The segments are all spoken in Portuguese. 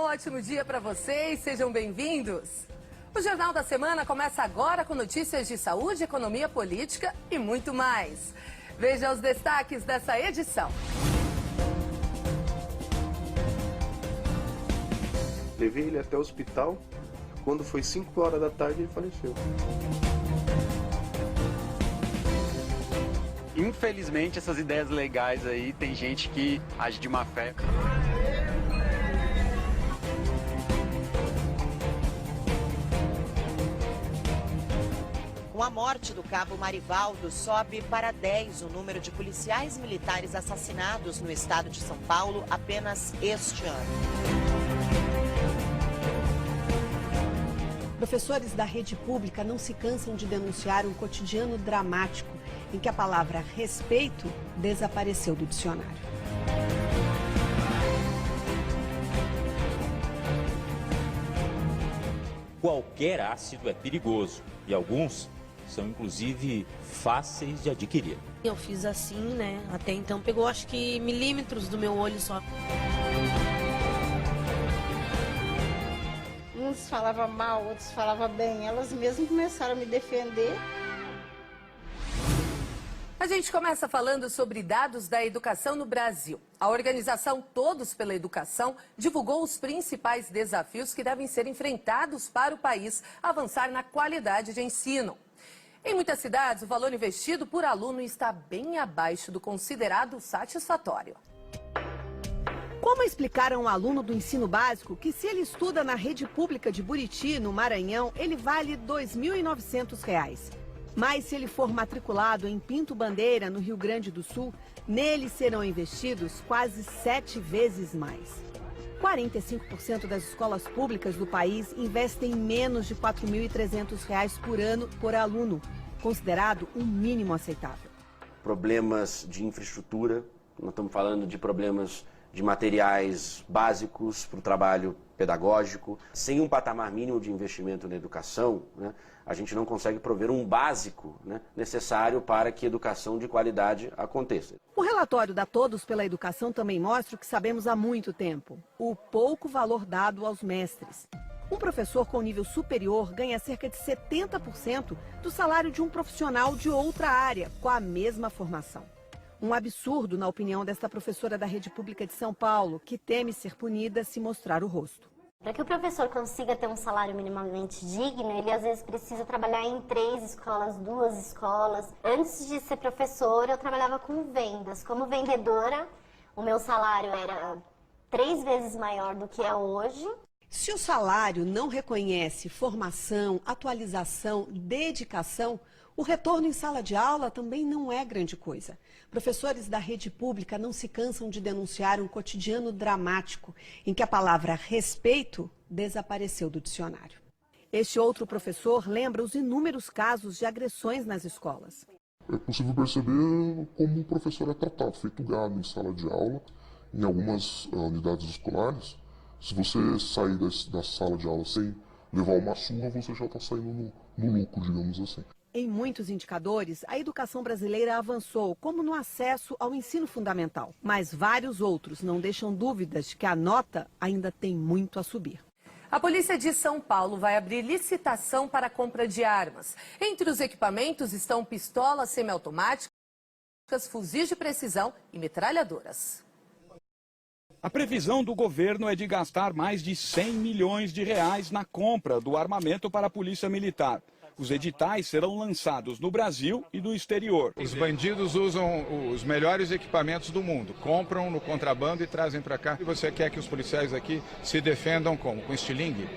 ótimo dia para vocês, sejam bem-vindos. O Jornal da Semana começa agora com notícias de saúde, economia, política e muito mais. Veja os destaques dessa edição. Levei ele até o hospital, quando foi 5 horas da tarde ele faleceu. Infelizmente, essas ideias legais aí, tem gente que age de má fé. Com a morte do cabo Marivaldo, sobe para 10 o número de policiais militares assassinados no estado de São Paulo apenas este ano. Professores da rede pública não se cansam de denunciar um cotidiano dramático em que a palavra respeito desapareceu do dicionário. Qualquer ácido é perigoso e alguns são inclusive fáceis de adquirir. Eu fiz assim, né? Até então pegou acho que milímetros do meu olho só. Uns falavam mal, outros falavam bem. Elas mesmas começaram a me defender. A gente começa falando sobre dados da educação no Brasil. A organização Todos pela Educação divulgou os principais desafios que devem ser enfrentados para o país avançar na qualidade de ensino. Em muitas cidades, o valor investido por aluno está bem abaixo do considerado satisfatório. Como explicar a um aluno do ensino básico que se ele estuda na rede pública de Buriti, no Maranhão, ele vale R$ 2.900? Mas se ele for matriculado em Pinto Bandeira, no Rio Grande do Sul, nele serão investidos quase 7 vezes mais. 45% das escolas públicas do país investem menos de R$ 4.300 por ano por aluno, considerado um mínimo aceitável. Problemas de infraestrutura, nós estamos falando de problemas de materiais básicos para o trabalho pedagógico. Sem um patamar mínimo de investimento na educação, né, a gente não consegue prover um básico, né, necessário para que a educação de qualidade aconteça. O relatório da Todos pela Educação também mostra o que sabemos há muito tempo: o pouco valor dado aos mestres. Um professor com nível superior ganha cerca de 70% do salário de um profissional de outra área, com a mesma formação. Um absurdo, na opinião desta professora da rede pública de São Paulo, que teme ser punida se mostrar o rosto. Para que o professor consiga ter um salário minimamente digno, ele às vezes precisa trabalhar em 3 escolas, 2 escolas. Antes de ser professor, eu trabalhava com vendas. Como vendedora, o meu salário era 3 vezes maior do que é hoje. Se o salário não reconhece formação, atualização, dedicação, o retorno em sala de aula também não é grande coisa. Professores da rede pública não se cansam de denunciar um cotidiano dramático em que a palavra respeito desapareceu do dicionário. Este outro professor lembra os inúmeros casos de agressões nas escolas. É possível perceber como o professor é tratado, feito gado em sala de aula, em algumas unidades escolares. Se você sair da sala de aula sem levar uma surra, você já está saindo no lucro, digamos assim. Em muitos indicadores, a educação brasileira avançou, como no acesso ao ensino fundamental. Mas vários outros não deixam dúvidas de que a nota ainda tem muito a subir. A Polícia de São Paulo vai abrir licitação para a compra de armas. Entre os equipamentos estão pistolas semiautomáticas, fuzis de precisão e metralhadoras. A previsão do governo é de gastar mais de 100 milhões de reais na compra do armamento para a Polícia Militar. Os editais serão lançados no Brasil e no exterior. Os bandidos usam os melhores equipamentos do mundo, compram no contrabando e trazem para cá. E você quer que os policiais aqui se defendam como? Com estilingue?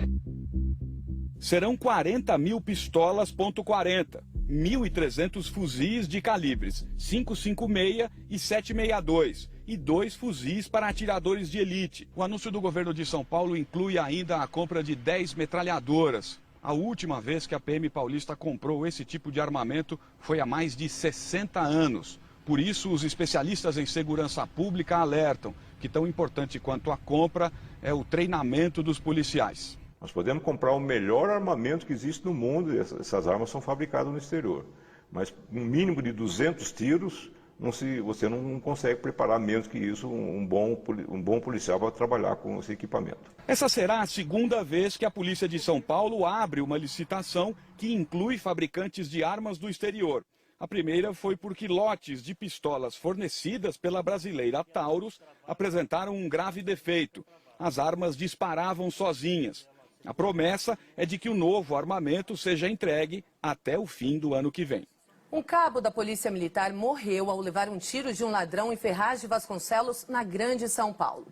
Serão 40 mil pistolas .40, 1.300 fuzis de calibres 5,56 e 7,62 e 2 fuzis para atiradores de elite. O anúncio do governo de São Paulo inclui ainda a compra de 10 metralhadoras. A última vez que a PM paulista comprou esse tipo de armamento foi há mais de 60 anos. Por isso, os especialistas em segurança pública alertam que tão importante quanto a compra é o treinamento dos policiais. Nós podemos comprar o melhor armamento que existe no mundo, e essas armas são fabricadas no exterior. Mas um mínimo de 200 tiros você não consegue preparar menos que isso um bom policial para trabalhar com esse equipamento. Essa será a segunda vez que a Polícia de São Paulo abre uma licitação que inclui fabricantes de armas do exterior. A primeira foi porque lotes de pistolas fornecidas pela brasileira Taurus apresentaram um grave defeito. As armas disparavam sozinhas. A promessa é de que o novo armamento seja entregue até o fim do ano que vem. Um cabo da Polícia Militar morreu ao levar um tiro de um ladrão em Ferraz de Vasconcelos, na Grande São Paulo.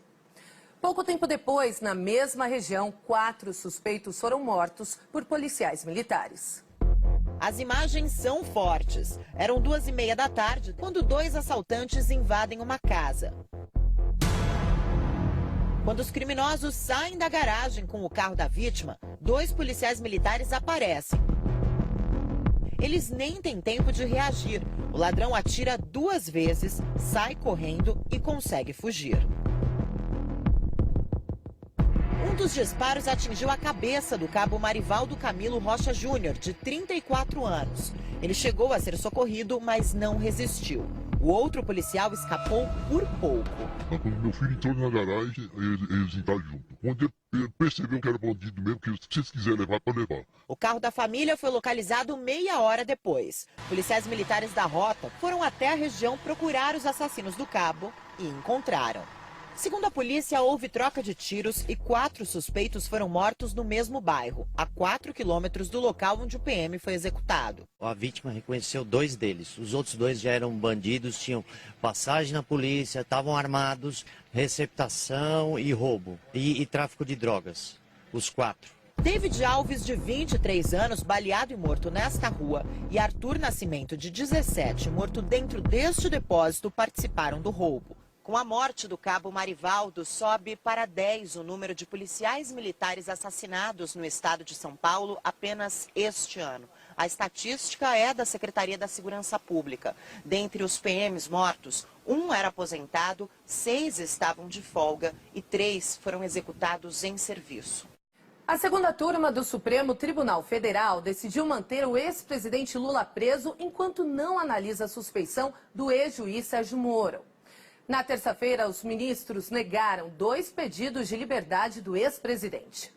Pouco tempo depois, na mesma região, 4 suspeitos foram mortos por policiais militares. As imagens são fortes. Eram 2h30 da tarde, quando 2 assaltantes invadem uma casa. Quando os criminosos saem da garagem com o carro da vítima, 2 policiais militares aparecem. Eles nem têm tempo de reagir. O ladrão atira 2 vezes, sai correndo e consegue fugir. Um dos disparos atingiu a cabeça do cabo Marivaldo Camilo Rocha Júnior, de 34 anos. Ele chegou a ser socorrido, mas não resistiu. O outro policial escapou por pouco. Quando meu filho entrou na garagem, eles entraram junto. Quando ele percebeu que era bandido mesmo, que se vocês quiserem levar, pode levar. O carro da família foi localizado meia hora depois. Policiais militares da rota foram até a região procurar os assassinos do cabo e encontraram. Segundo a polícia, houve troca de tiros e 4 suspeitos foram mortos no mesmo bairro, a 4 quilômetros do local onde o PM foi executado. A vítima reconheceu 2 deles. Os outros 2 já eram bandidos, tinham passagem na polícia, estavam armados, receptação e roubo e tráfico de drogas. Os 4. David Alves, de 23 anos, baleado e morto nesta rua, e Arthur Nascimento, de 17, morto dentro deste depósito, participaram do roubo. Com a morte do cabo Marivaldo, sobe para 10 o número de policiais militares assassinados no estado de São Paulo apenas este ano. A estatística é da Secretaria da Segurança Pública. Dentre os PMs mortos, 1 era aposentado, 6 estavam de folga e 3 foram executados em serviço. A segunda turma do Supremo Tribunal Federal decidiu manter o ex-presidente Lula preso enquanto não analisa a suspeição do ex-juiz Sérgio Moro. Na terça-feira, os ministros negaram 2 pedidos de liberdade do ex-presidente.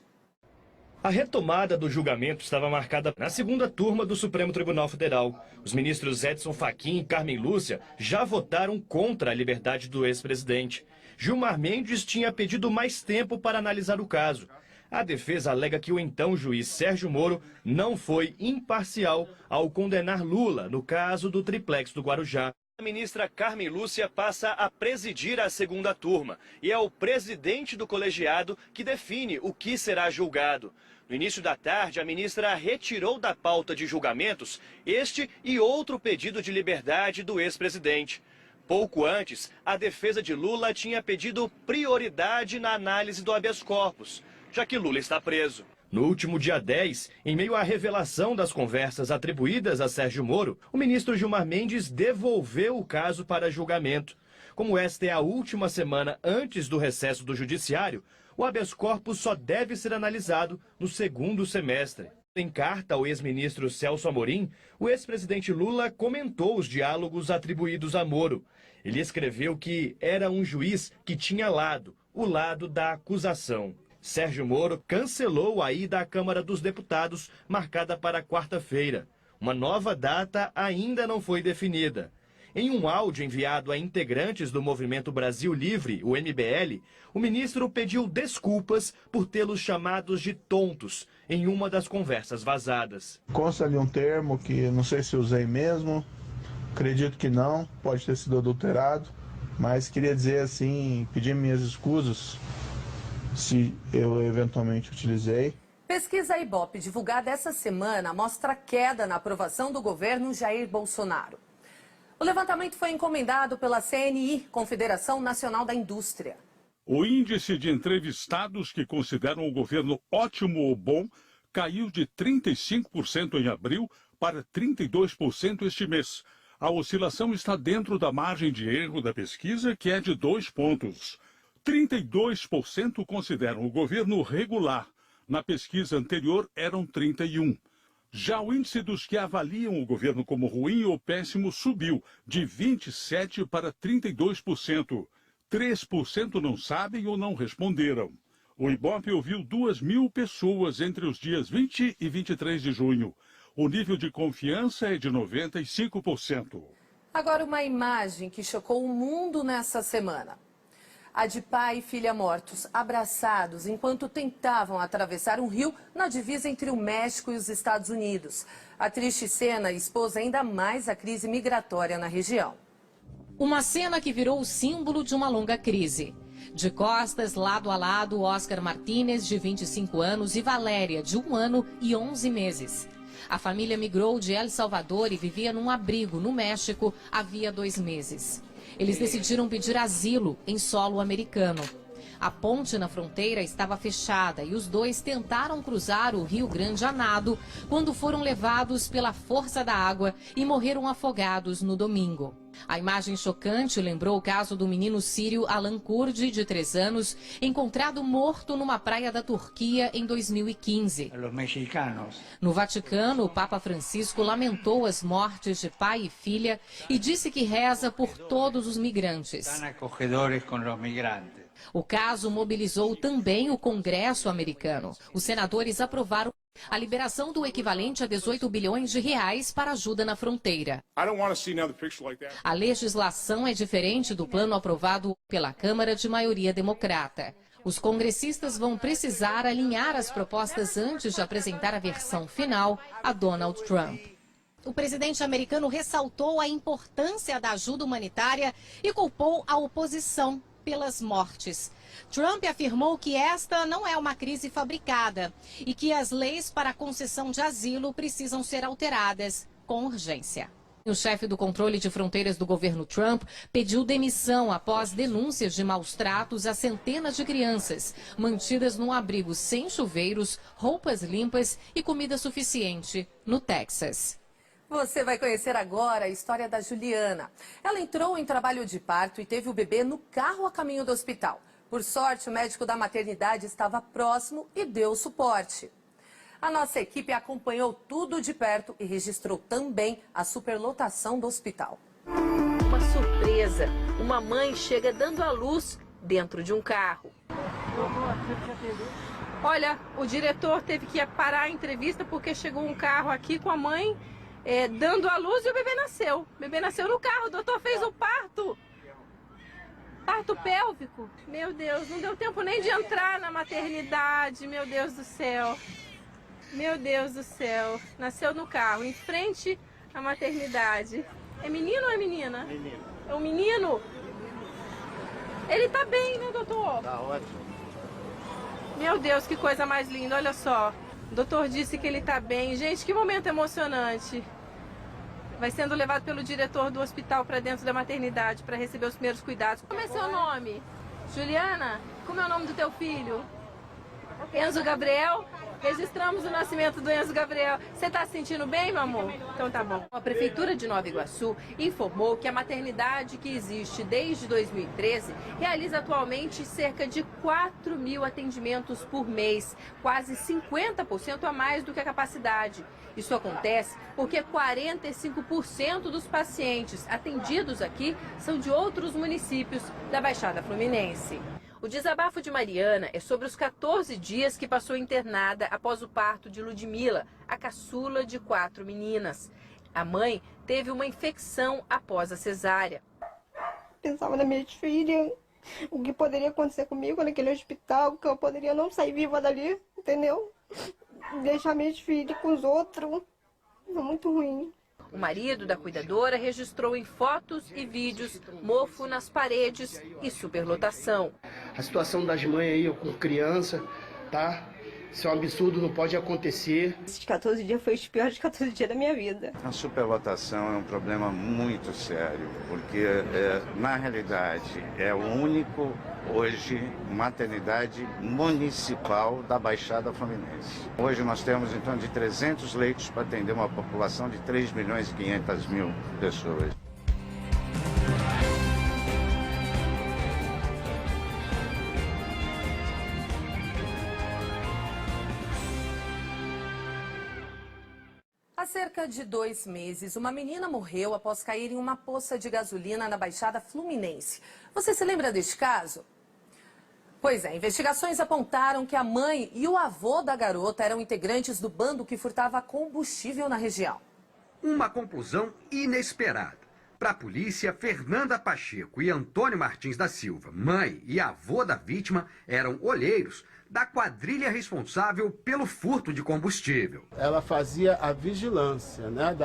A retomada do julgamento estava marcada na segunda turma do Supremo Tribunal Federal. Os ministros Edson Fachin e Carmen Lúcia já votaram contra a liberdade do ex-presidente. Gilmar Mendes tinha pedido mais tempo para analisar o caso. A defesa alega que o então juiz Sérgio Moro não foi imparcial ao condenar Lula no caso do triplex do Guarujá. A ministra Carmen Lúcia passa a presidir a segunda turma e é o presidente do colegiado que define o que será julgado. No início da tarde, a ministra retirou da pauta de julgamentos este e outro pedido de liberdade do ex-presidente. Pouco antes, a defesa de Lula tinha pedido prioridade na análise do habeas corpus, já que Lula está preso. No último dia 10, em meio à revelação das conversas atribuídas a Sérgio Moro, o ministro Gilmar Mendes devolveu o caso para julgamento. Como esta é a última semana antes do recesso do judiciário, o habeas corpus só deve ser analisado no segundo semestre. Em carta ao ex-ministro Celso Amorim, o ex-presidente Lula comentou os diálogos atribuídos a Moro. Ele escreveu que era um juiz que tinha lado, o lado da acusação. Sérgio Moro cancelou a ida à Câmara dos Deputados, marcada para quarta-feira. Uma nova data ainda não foi definida. Em um áudio enviado a integrantes do Movimento Brasil Livre, o MBL, o ministro pediu desculpas por tê-los chamados de tontos em uma das conversas vazadas. Consta ali um termo que não sei se usei mesmo, acredito que não, pode ter sido adulterado, mas queria dizer assim, pedir minhas escusas se eu eventualmente utilizei. Pesquisa Ibope divulgada essa semana mostra queda na aprovação do governo Jair Bolsonaro. O levantamento foi encomendado pela CNI, Confederação Nacional da Indústria. O índice de entrevistados que consideram o governo ótimo ou bom caiu de 35% em abril para 32% este mês. A oscilação está dentro da margem de erro da pesquisa, que é de 2 pontos. 32% consideram o governo regular. Na pesquisa anterior eram 31%. Já o índice dos que avaliam o governo como ruim ou péssimo subiu de 27% para 32%. 3% não sabem ou não responderam. O Ibope ouviu 2.000 pessoas entre os dias 20 e 23 de junho. O nível de confiança é de 95%. Agora, uma imagem que chocou o mundo nessa semana. A de pai e filha mortos, abraçados, enquanto tentavam atravessar um rio na divisa entre o México e os Estados Unidos. A triste cena expôs ainda mais a crise migratória na região. Uma cena que virou o símbolo de uma longa crise. De costas, lado a lado, Oscar Martínez, de 25 anos, e Valéria, de 1 ano e 11 meses. A família migrou de El Salvador e vivia num abrigo no México havia 2 meses. Eles decidiram pedir asilo em solo americano. A ponte na fronteira estava fechada e os dois tentaram cruzar o Rio Grande a nado quando foram levados pela força da água e morreram afogados no domingo. A imagem chocante lembrou o caso do menino sírio Alan Kurdi, de 3 anos, encontrado morto numa praia da Turquia em 2015. No Vaticano, o Papa Francisco lamentou as mortes de pai e filha e disse que reza por todos os migrantes. O caso mobilizou também o Congresso americano. Os senadores aprovaram a liberação do equivalente a 18 bilhões de reais para ajuda na fronteira. A legislação é diferente do plano aprovado pela Câmara de maioria democrata. Os congressistas vão precisar alinhar as propostas antes de apresentar a versão final a Donald Trump. O presidente americano ressaltou a importância da ajuda humanitária e culpou a oposição pelas mortes. Trump afirmou que esta não é uma crise fabricada e que as leis para a concessão de asilo precisam ser alteradas com urgência. O chefe do controle de fronteiras do governo Trump pediu demissão após denúncias de maus tratos a centenas de crianças mantidas num abrigo sem chuveiros, roupas limpas e comida suficiente no Texas. Você vai conhecer agora a história da Juliana. Ela entrou em trabalho de parto e teve o bebê no carro a caminho do hospital. Por sorte, o médico da maternidade estava próximo e deu suporte. A nossa equipe acompanhou tudo de perto e registrou também a superlotação do hospital. Uma surpresa. Uma mãe chega dando à luz dentro de um carro. Olha, o diretor teve que parar a entrevista porque chegou um carro aqui com a mãe dando à luz e o bebê nasceu. O bebê nasceu no carro, o doutor fez o parto. Parto pélvico. Meu Deus, não deu tempo nem de entrar na maternidade, meu Deus do céu. Meu Deus do céu. Nasceu no carro, em frente à maternidade. É menino ou é menina? Menino. É um menino? Ele tá bem, né, doutor? Tá ótimo. Meu Deus, que coisa mais linda, olha só. O doutor disse que ele tá bem. Gente, que momento emocionante. Vai sendo levado pelo diretor do hospital para dentro da maternidade para receber os primeiros cuidados. Como é seu nome? Juliana? Como é o nome do teu filho? Enzo Gabriel? Registramos o nascimento do Enzo Gabriel. Você está se sentindo bem, meu amor? Então tá bom. A Prefeitura de Nova Iguaçu informou que a maternidade que existe desde 2013 realiza atualmente cerca de 4.000 atendimentos por mês, quase 50% a mais do que a capacidade. Isso acontece porque 45% dos pacientes atendidos aqui são de outros municípios da Baixada Fluminense. O desabafo de Mariana é sobre os 14 dias que passou internada após o parto de Ludmila, a caçula de 4 meninas. A mãe teve uma infecção após a cesárea. Pensava na minha filha, o que poderia acontecer comigo naquele hospital, que eu poderia não sair viva dali, entendeu? Deixar minhas filhas com os outros, é muito ruim. O marido da cuidadora registrou em fotos e vídeos mofo nas paredes e superlotação. A situação das mães aí com criança, tá? Isso é um absurdo, não pode acontecer. Esses 14 dias foi os piores 14 dias da minha vida. A superlotação é um problema muito sério, porque na realidade é o único hoje maternidade municipal da Baixada Fluminense. Hoje nós temos em torno de 300 leitos para atender uma população de 3.500.000 pessoas. Há cerca de 2 meses, uma menina morreu após cair em uma poça de gasolina na Baixada Fluminense. Você se lembra deste caso? Pois é, investigações apontaram que a mãe e o avô da garota eram integrantes do bando que furtava combustível na região. Uma conclusão inesperada. Para a polícia, Fernanda Pacheco e Antônio Martins da Silva, mãe e avô da vítima, eram olheiros da quadrilha responsável pelo furto de combustível. Ela fazia a vigilância, né,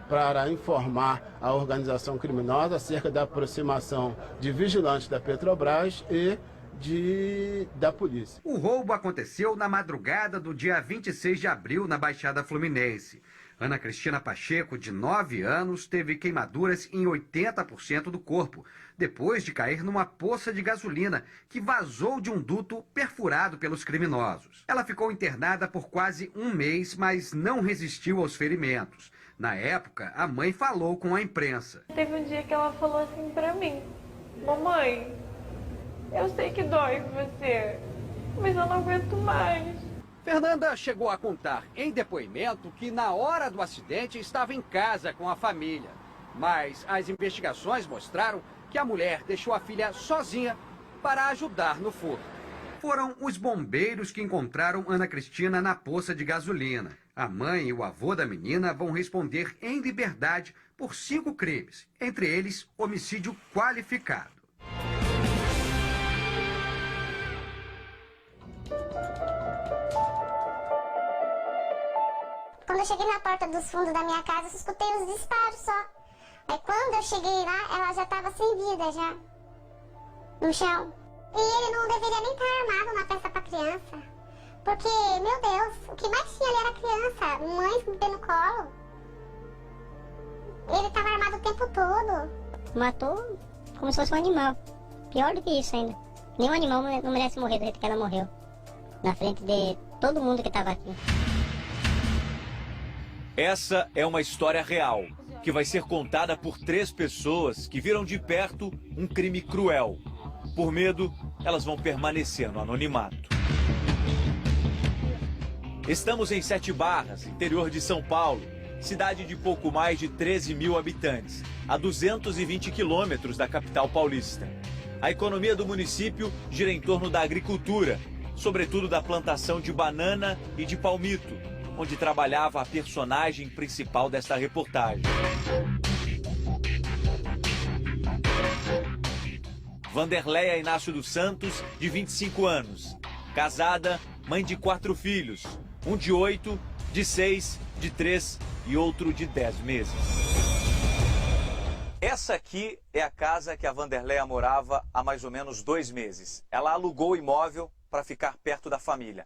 para informar a organização criminosa acerca da aproximação de vigilantes da Petrobras e da polícia. O roubo aconteceu na madrugada do dia 26 de abril na Baixada Fluminense. Ana Cristina Pacheco, de 9 anos, teve queimaduras em 80% do corpo, depois de cair numa poça de gasolina que vazou de um duto perfurado pelos criminosos. Ela ficou internada por quase 1 mês, mas não resistiu aos ferimentos. Na época, a mãe falou com a imprensa. Teve um dia que ela falou assim pra mim: mamãe, eu sei que dói você, mas eu não aguento mais. Fernanda chegou a contar em depoimento que na hora do acidente estava em casa com a família. Mas as investigações mostraram que a mulher deixou a filha sozinha para ajudar no furto. Foram os bombeiros que encontraram Ana Cristina na poça de gasolina. A mãe e o avô da menina vão responder em liberdade por 5 crimes, entre eles homicídio qualificado. Quando eu cheguei na porta dos fundos da minha casa, eu escutei os disparos só. Aí quando eu cheguei lá, ela já estava sem vida, já, no chão. E ele não deveria nem estar armado na festa para criança. Porque, meu Deus, o que mais tinha ali era criança, mãe com o bebê no colo. Ele estava armado o tempo todo. Matou como se fosse um animal. Pior do que isso ainda. Nenhum animal não merece morrer do jeito que ela morreu. Na frente de todo mundo que estava aqui. Essa é uma história real, que vai ser contada por 3 pessoas que viram de perto um crime cruel. Por medo, elas vão permanecer no anonimato. Estamos em 7 Barras, interior de São Paulo, cidade de pouco mais de 13 mil habitantes, a 220 quilômetros da capital paulista. A economia do município gira em torno da agricultura, sobretudo da plantação de banana e de palmito, onde trabalhava a personagem principal desta reportagem. Vanderleia Inácio dos Santos, de 25 anos. Casada, mãe de 4 filhos. Um de 8, de 6, de 3 e outro de 10 meses. Essa aqui é a casa que a Vanderleia morava há mais ou menos 2 meses. Ela alugou o imóvel para ficar perto da família.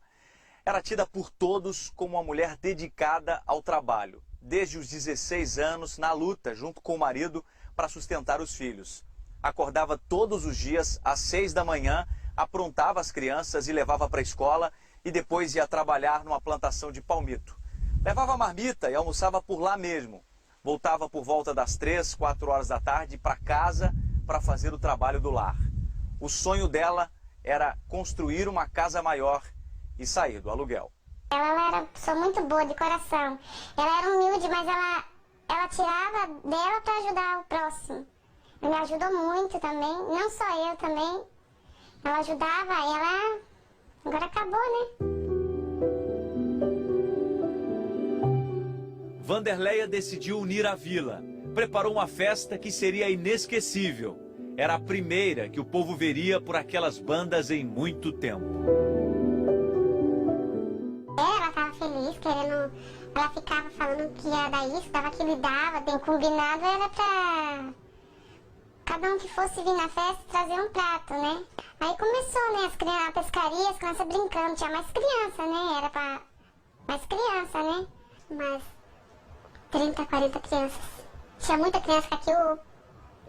Era tida por todos como uma mulher dedicada ao trabalho, desde os 16 anos, na luta junto com o marido para sustentar os filhos. Acordava todos os dias às 6 da manhã, aprontava as crianças e levava para a escola e depois ia trabalhar numa plantação de palmito. Levava marmita e almoçava por lá mesmo. Voltava por volta das 3, 4 horas da tarde para casa para fazer o trabalho do lar. O sonho dela era construir uma casa maior e sair do aluguel. Ela era uma pessoa muito boa de coração. Ela era humilde, mas ela tirava dela para ajudar o próximo. Ela me ajudou muito também, não só eu também. Ela ajudava e ela agora acabou, né? Vanderleia decidiu unir a vila. Preparou uma festa que seria inesquecível. Era a primeira que o povo veria por aquelas bandas em muito tempo. Ela estava feliz, querendo. Ela ficava falando que ia dar isso, dava aquilo e dava, bem combinado, era pra cada um que fosse vir na festa trazer um prato, né? Aí começou, né, a pescaria, as crianças brincando, tinha mais criança, né? Era pra mais criança, né? Mas 30, 40 crianças. Tinha muita criança aqui,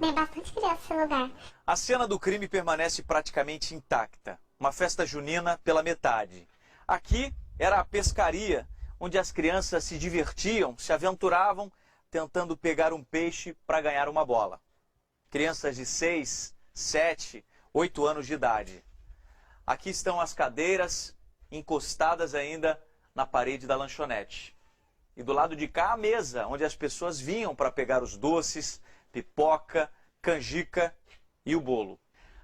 bem bastante criança nesse lugar. A cena do crime permanece praticamente intacta. Uma festa junina pela metade. Aqui era a pescaria, onde as crianças se divertiam, se aventuravam, tentando pegar um peixe para ganhar uma bola. Crianças de 6, 7, 8 anos de idade. Aqui estão as cadeiras encostadas ainda na parede da lanchonete. E do lado de cá, a mesa, onde as pessoas vinham para pegar os doces, pipoca, canjica e o bolo.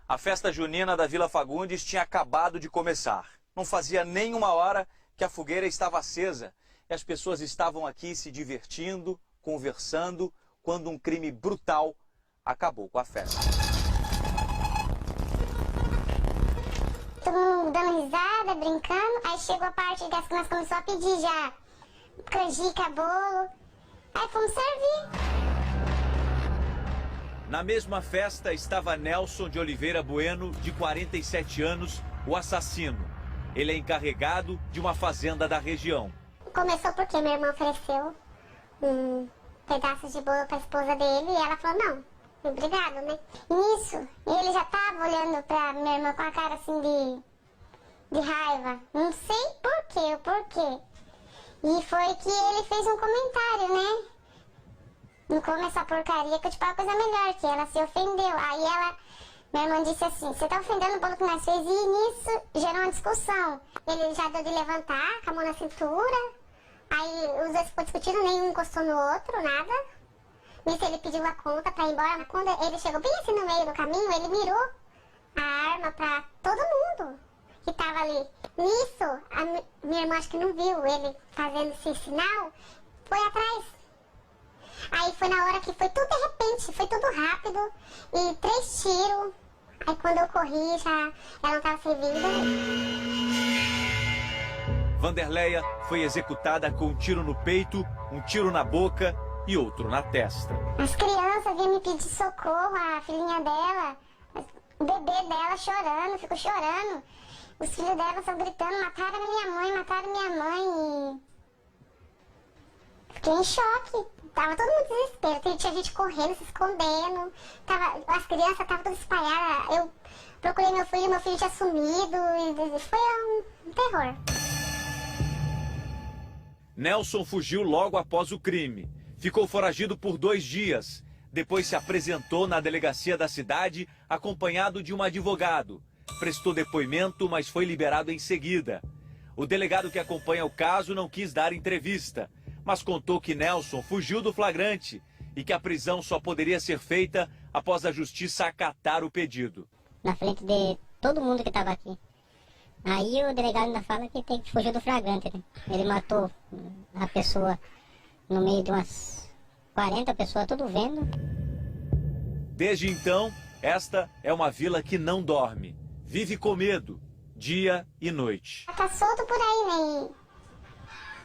A festa junina da Vila Fagundes tinha acabado de começar. Não fazia nem uma hora que a fogueira estava acesa e as pessoas estavam aqui se divertindo, conversando, quando um crime brutal acabou com a festa. Todo mundo dando risada, brincando, aí chegou a parte que as crianças começaram a pedir já canjica, bolo, aí fomos servir. Na mesma festa estava Nelson de Oliveira Bueno, de 47 anos, o assassino. Ele é encarregado de uma fazenda da região. Começou porque minha irmã ofereceu um pedaço de bolo para a esposa dele e ela falou não, obrigado, né? Nisso, ele já estava olhando para minha irmã com a cara assim de raiva. Não sei o porquê. E foi que ele fez um comentário, né? Não come essa porcaria que eu te falo coisa melhor, que ela se ofendeu. Aí minha irmã disse assim, você tá ofendendo o bolo que nós fez, e nisso gerou uma discussão. Ele já deu de levantar, com a mão na cintura, aí os dois ficou discutindo, nenhum encostou no outro, nada. Nisso ele pediu a conta pra ir embora, mas quando ele chegou bem assim no meio do caminho, ele mirou a arma pra todo mundo que tava ali. Nisso, a minha irmã acho que não viu ele fazendo esse sinal, foi atrás. Aí foi na hora que foi tudo de repente, foi tudo rápido, e 3 tiros. Aí quando eu corri, já ela não estava sem vida. Vanderleia foi executada com um tiro no peito, um tiro na boca e outro na testa. As crianças vinham me pedir socorro, a filhinha dela, o bebê dela chorando, ficou chorando. Os filhos dela estão gritando, mataram minha mãe, e... Fiquei em choque. Tava todo mundo em desespero. Tinha gente correndo, se escondendo. As crianças estavam todas espalhadas. Eu procurei meu filho tinha sumido. E foi um terror. Nelson fugiu logo após o crime. Ficou foragido por 2 dias. Depois se apresentou na delegacia da cidade, acompanhado de um advogado. Prestou depoimento, mas foi liberado em seguida. O delegado que acompanha o caso não quis dar entrevista, mas contou que Nelson fugiu do flagrante e que a prisão só poderia ser feita após a justiça acatar o pedido. Na frente de todo mundo que estava aqui. Aí o delegado ainda fala que tem que fugir do flagrante, né? Ele matou a pessoa no meio de umas 40 pessoas, tudo vendo. Desde então, esta é uma vila que não dorme. Vive com medo, dia e noite. Tá solto por aí, né?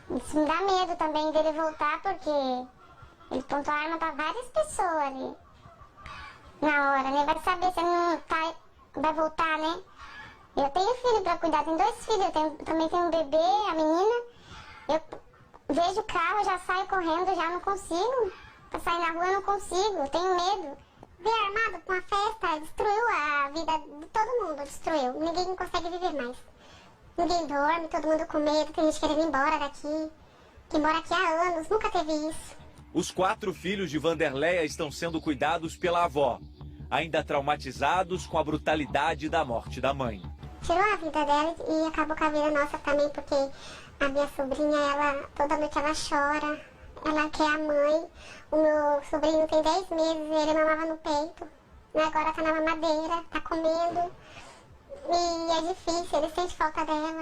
Isso me dá medo também dele voltar, porque ele apontou a arma pra várias pessoas ali. Na hora, né? Vai saber se ele não vai voltar, né? Eu tenho filho pra cuidar, tenho 2 filhos, também tenho um bebê, a menina. Eu vejo o carro, já saio correndo, já não consigo. Pra sair na rua eu não consigo, eu tenho medo. Vir armado pra uma festa destruiu a vida de todo mundo, destruiu. Ninguém consegue viver mais. Ninguém dorme, todo mundo com medo, tem gente querendo ir embora daqui, que mora aqui há anos, nunca teve isso. Os 4 filhos de Vanderleia estão sendo cuidados pela avó, ainda traumatizados com a brutalidade da morte da mãe. Tirou a vida dela e acabou com a vida nossa também, porque a minha sobrinha, toda noite ela chora, ela quer a mãe. O meu sobrinho tem 10 meses, ele mamava no peito, agora tá na mamadeira, tá comendo. E é difícil, ele sente falta dela.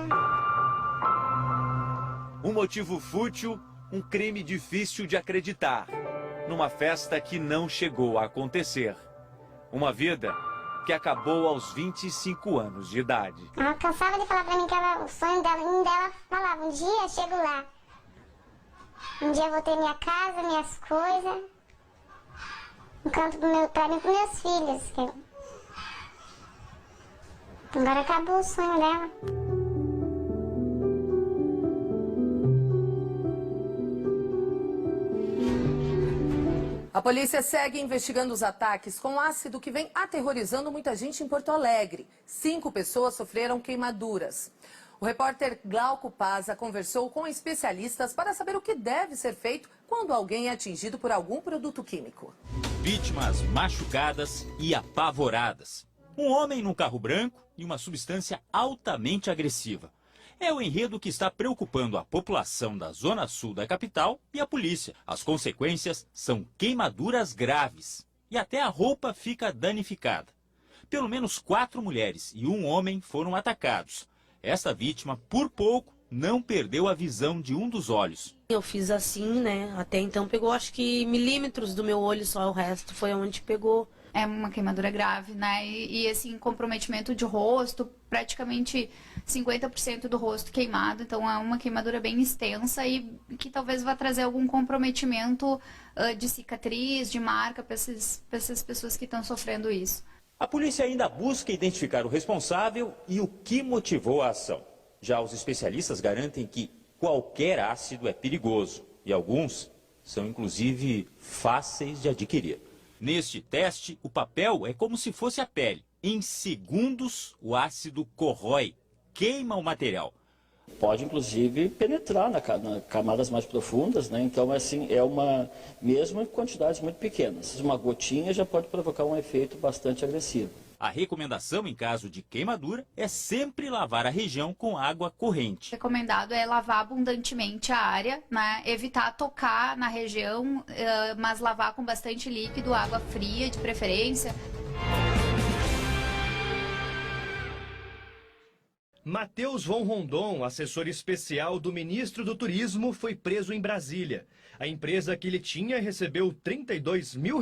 Um motivo fútil, um crime difícil de acreditar. Numa festa que não chegou a acontecer. Uma vida que acabou aos 25 anos de idade. Ela cansava de falar pra mim que o sonho dela falava, um dia eu chego lá. Um dia eu vou ter minha casa, minhas coisas. Um canto pra mim e pros meus filhos. Agora acabou o sonho dela. A polícia segue investigando os ataques com ácido que vem aterrorizando muita gente em Porto Alegre. 5 pessoas sofreram queimaduras. O repórter Glauco Paza conversou com especialistas para saber o que deve ser feito quando alguém é atingido por algum produto químico. Vítimas machucadas e apavoradas. Um homem num carro branco e uma substância altamente agressiva. É o enredo que está preocupando a população da zona sul da capital e a polícia. As consequências são queimaduras graves e até a roupa fica danificada. Pelo menos 4 mulheres e 1 homem foram atacados. Esta vítima, por pouco, não perdeu a visão de um dos olhos. Eu fiz assim, né? Até então pegou acho que milímetros do meu olho só, o resto foi onde pegou. É uma queimadura grave, né? E assim, comprometimento de rosto, praticamente 50% do rosto queimado. Então é uma queimadura bem extensa e que talvez vá trazer algum comprometimento de cicatriz, de marca para essas pessoas que estão sofrendo isso. A polícia ainda busca identificar o responsável e o que motivou a ação. Já os especialistas garantem que qualquer ácido é perigoso e alguns são inclusive fáceis de adquirir. Neste teste, o papel é como se fosse a pele. Em segundos, o ácido corrói, queima o material. Pode, inclusive, penetrar nas camadas mais profundas, né? Então, assim, mesmo em quantidades muito pequenas. Uma gotinha já pode provocar um efeito bastante agressivo. A recomendação em caso de queimadura é sempre lavar a região com água corrente. Recomendado é lavar abundantemente a área, né? Evitar tocar na região, mas lavar com bastante líquido, água fria de preferência. Matheus von Rondon, assessor especial do ministro do Turismo, foi preso em Brasília. A empresa que ele tinha recebeu R$32 mil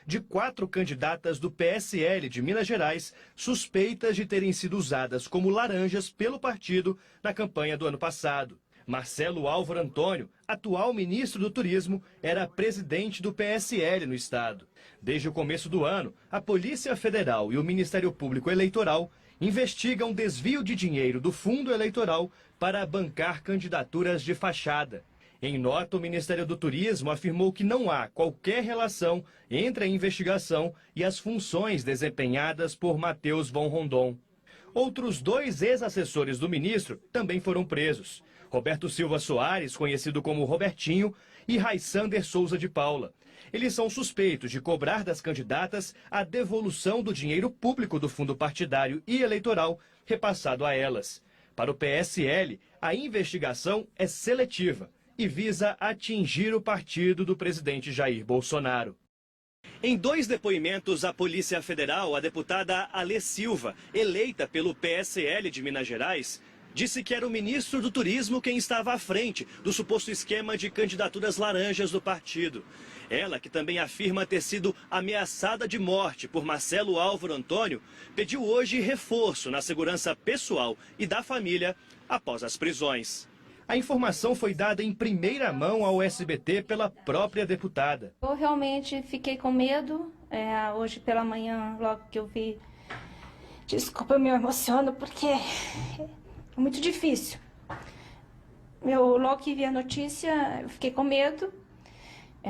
de 4 candidatas do PSL de Minas Gerais, suspeitas de terem sido usadas como laranjas pelo partido na campanha do ano passado. Marcelo Álvaro Antônio, atual ministro do Turismo, era presidente do PSL no estado. Desde o começo do ano, a Polícia Federal e o Ministério Público Eleitoral investigam desvio de dinheiro do fundo eleitoral para bancar candidaturas de fachada. Em nota, o Ministério do Turismo afirmou que não há qualquer relação entre a investigação e as funções desempenhadas por Matheus von Rondon. Outros 2 ex-assessores do ministro também foram presos. Roberto Silva Soares, conhecido como Robertinho, e Raisander Souza de Paula. Eles são suspeitos de cobrar das candidatas a devolução do dinheiro público do fundo partidário e eleitoral repassado a elas. Para o PSL, a investigação é seletiva e visa atingir o partido do presidente Jair Bolsonaro. Em 2 depoimentos à Polícia Federal, a deputada Alê Silva, eleita pelo PSL de Minas Gerais, disse que era o ministro do Turismo quem estava à frente do suposto esquema de candidaturas laranjas do partido. Ela, que também afirma ter sido ameaçada de morte por Marcelo Álvaro Antônio, pediu hoje reforço na segurança pessoal e da família após as prisões. A informação foi dada em primeira mão ao SBT pela própria deputada. Eu realmente fiquei com medo, hoje pela manhã, logo que eu vi. Desculpa, eu me emociono porque é muito difícil. Logo que vi a notícia, eu fiquei com medo.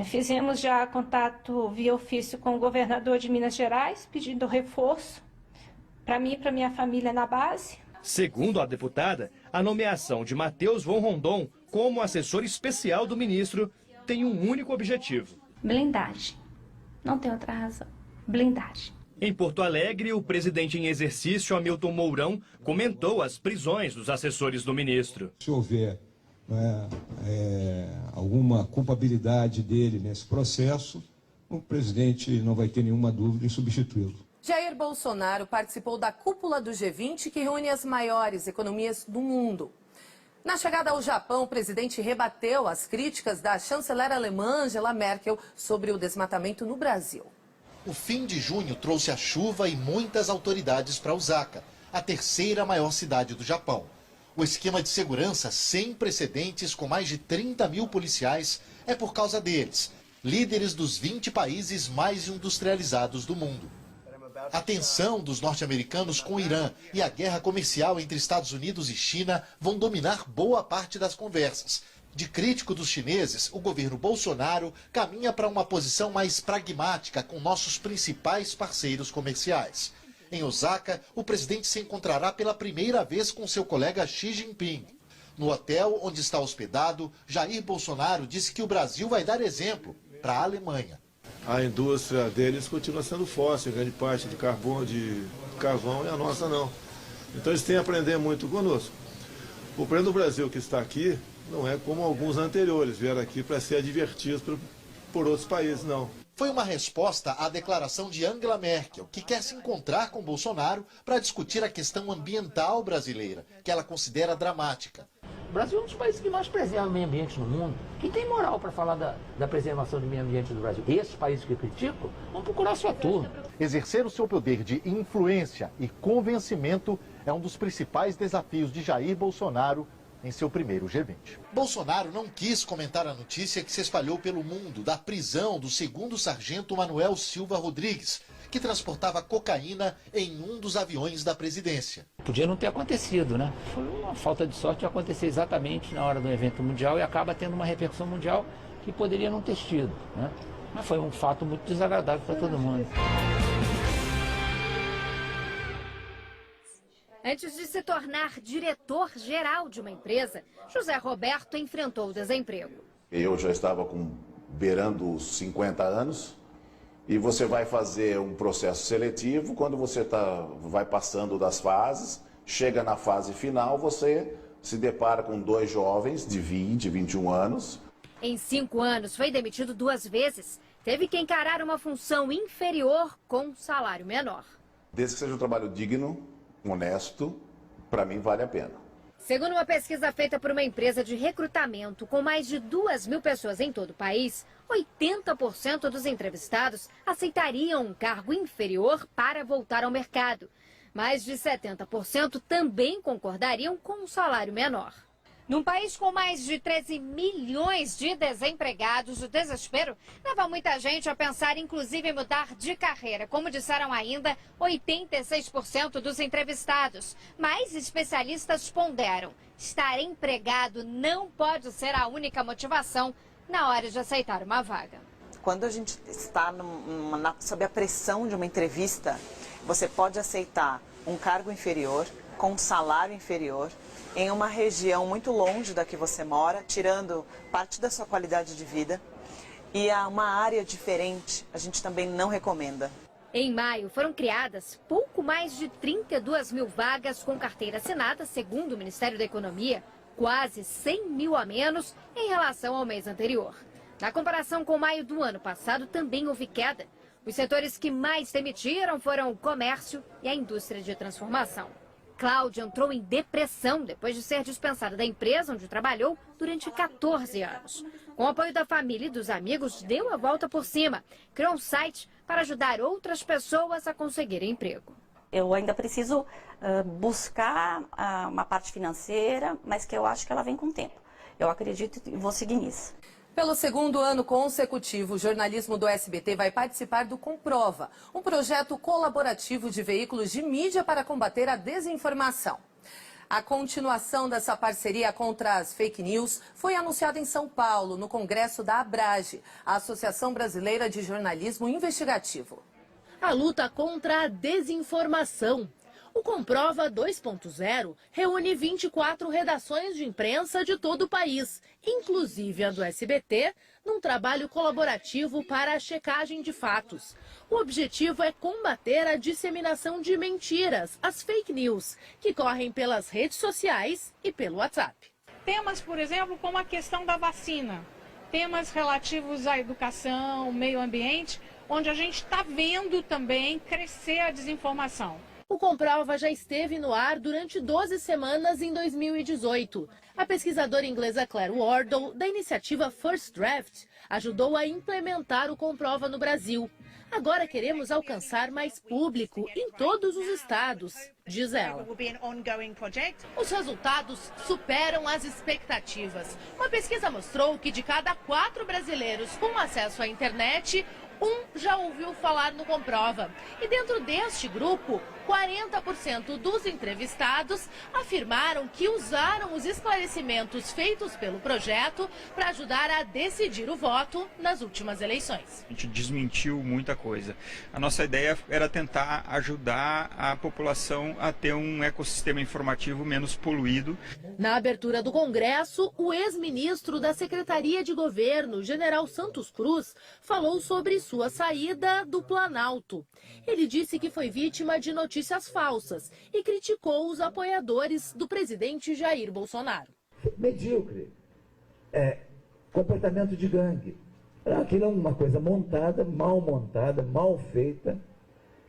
Fizemos já contato via ofício com o governador de Minas Gerais, pedindo reforço para mim e para minha família na base. Segundo a deputada, a nomeação de Matheus von Rondon como assessor especial do ministro tem um único objetivo: blindagem. Não tem outra razão. Blindagem. Em Porto Alegre, o presidente em exercício, Hamilton Mourão, comentou as prisões dos assessores do ministro. Se houver alguma culpabilidade dele nesse processo, o presidente não vai ter nenhuma dúvida em substituí-lo. Jair Bolsonaro participou da cúpula do G20, que reúne as maiores economias do mundo. Na chegada ao Japão, o presidente rebateu as críticas da chanceler alemã Angela Merkel sobre o desmatamento no Brasil. O fim de junho trouxe a chuva e muitas autoridades para Osaka, a 3ª maior cidade do Japão. O esquema de segurança sem precedentes, com mais de 30 mil policiais, é por causa deles, líderes dos 20 países mais industrializados do mundo. A tensão dos norte-americanos com o Irã e a guerra comercial entre Estados Unidos e China vão dominar boa parte das conversas. De crítico dos chineses, o governo Bolsonaro caminha para uma posição mais pragmática com nossos principais parceiros comerciais. Em Osaka, o presidente se encontrará pela primeira vez com seu colega Xi Jinping. No hotel onde está hospedado, Jair Bolsonaro disse que o Brasil vai dar exemplo para a Alemanha. A indústria deles continua sendo fóssil, grande parte de carvão, e a nossa não. Então eles têm a aprender muito conosco. O Prêmio do Brasil que está aqui não é como alguns anteriores, vieram aqui para ser advertidos por outros países, não. Foi uma resposta à declaração de Angela Merkel, que quer se encontrar com Bolsonaro para discutir a questão ambiental brasileira, que ela considera dramática. O Brasil é um dos países que mais preserva o meio ambiente no mundo. Quem tem moral para falar da preservação do meio ambiente do Brasil? Esses países que criticam vão procurar sua turma. Exercer o seu poder de influência e convencimento é um dos principais desafios de Jair Bolsonaro em seu primeiro G20. Bolsonaro não quis comentar a notícia que se espalhou pelo mundo da prisão do 2º sargento Manuel Silva Rodrigues, que transportava cocaína em um dos aviões da presidência. Podia não ter acontecido, né? Foi uma falta de sorte de acontecer exatamente na hora do evento mundial e acaba tendo uma repercussão mundial que poderia não ter tido, né? Mas foi um fato muito desagradável para todo mundo. Antes de se tornar diretor-geral de uma empresa, José Roberto enfrentou o desemprego. Eu já estava beirando os 50 anos e você vai fazer um processo seletivo. Quando você vai passando das fases, chega na fase final, você se depara com 2 jovens de 20, 21 anos. Em 5 anos, foi demitido 2 vezes. Teve que encarar uma função inferior com um salário menor. Desde que seja um trabalho digno, honesto, para mim vale a pena. Segundo uma pesquisa feita por uma empresa de recrutamento com mais de 2.000 pessoas em todo o país, 80% dos entrevistados aceitariam um cargo inferior para voltar ao mercado. Mais de 70% também concordariam com um salário menor. Num país com mais de 13 milhões de desempregados, o desespero leva muita gente a pensar inclusive em mudar de carreira, como disseram ainda 86% dos entrevistados. Mas especialistas ponderam, estar empregado não pode ser a única motivação na hora de aceitar uma vaga. Quando a gente está sob a pressão de uma entrevista, você pode aceitar um cargo inferior, com um salário inferior, em uma região muito longe da que você mora, tirando parte da sua qualidade de vida, e a uma área diferente, a gente também não recomenda. Em maio, foram criadas pouco mais de 32.000 vagas com carteira assinada, segundo o Ministério da Economia, quase 100.000 a menos em relação ao mês anterior. Na comparação com maio do ano passado, também houve queda. Os setores que mais demitiram foram o comércio e a indústria de transformação. Cláudia entrou em depressão depois de ser dispensada da empresa onde trabalhou durante 14 anos. Com o apoio da família e dos amigos, deu a volta por cima. Criou um site para ajudar outras pessoas a conseguirem emprego. Eu ainda preciso buscar uma parte financeira, mas que eu acho que ela vem com o tempo. Eu acredito e vou seguir nisso. Pelo 2º ano consecutivo, o jornalismo do SBT vai participar do Comprova, um projeto colaborativo de veículos de mídia para combater a desinformação. A continuação dessa parceria contra as fake news foi anunciada em São Paulo, no Congresso da Abrage, a Associação Brasileira de Jornalismo Investigativo. A luta contra a desinformação. O Comprova 2.0 reúne 24 redações de imprensa de todo o país, inclusive a do SBT, num trabalho colaborativo para a checagem de fatos. O objetivo é combater a disseminação de mentiras, as fake news, que correm pelas redes sociais e pelo WhatsApp. Temas, por exemplo, como a questão da vacina, temas relativos à educação, meio ambiente, onde a gente está vendo também crescer a desinformação. O Comprova já esteve no ar durante 12 semanas em 2018. A pesquisadora inglesa Claire Wardle, da iniciativa First Draft, ajudou a implementar o Comprova no Brasil. Agora queremos alcançar mais público em todos os estados, diz ela. Os resultados superam as expectativas. Uma pesquisa mostrou que de cada 4 brasileiros com acesso à internet, 1 já ouviu falar no Comprova. E dentro deste grupo, 40% dos entrevistados afirmaram que usaram os esclarecimentos feitos pelo projeto para ajudar a decidir o voto nas últimas eleições. A gente desmentiu muita coisa. A nossa ideia era tentar ajudar a população a ter um ecossistema informativo menos poluído. Na abertura do Congresso, o ex-ministro da Secretaria de Governo, General Santos Cruz, falou sobre sua saída do Planalto. Ele disse que foi vítima de notícias falsas e criticou os apoiadores do presidente Jair Bolsonaro. Medíocre. Comportamento de gangue. Aquilo é uma coisa montada, mal feita,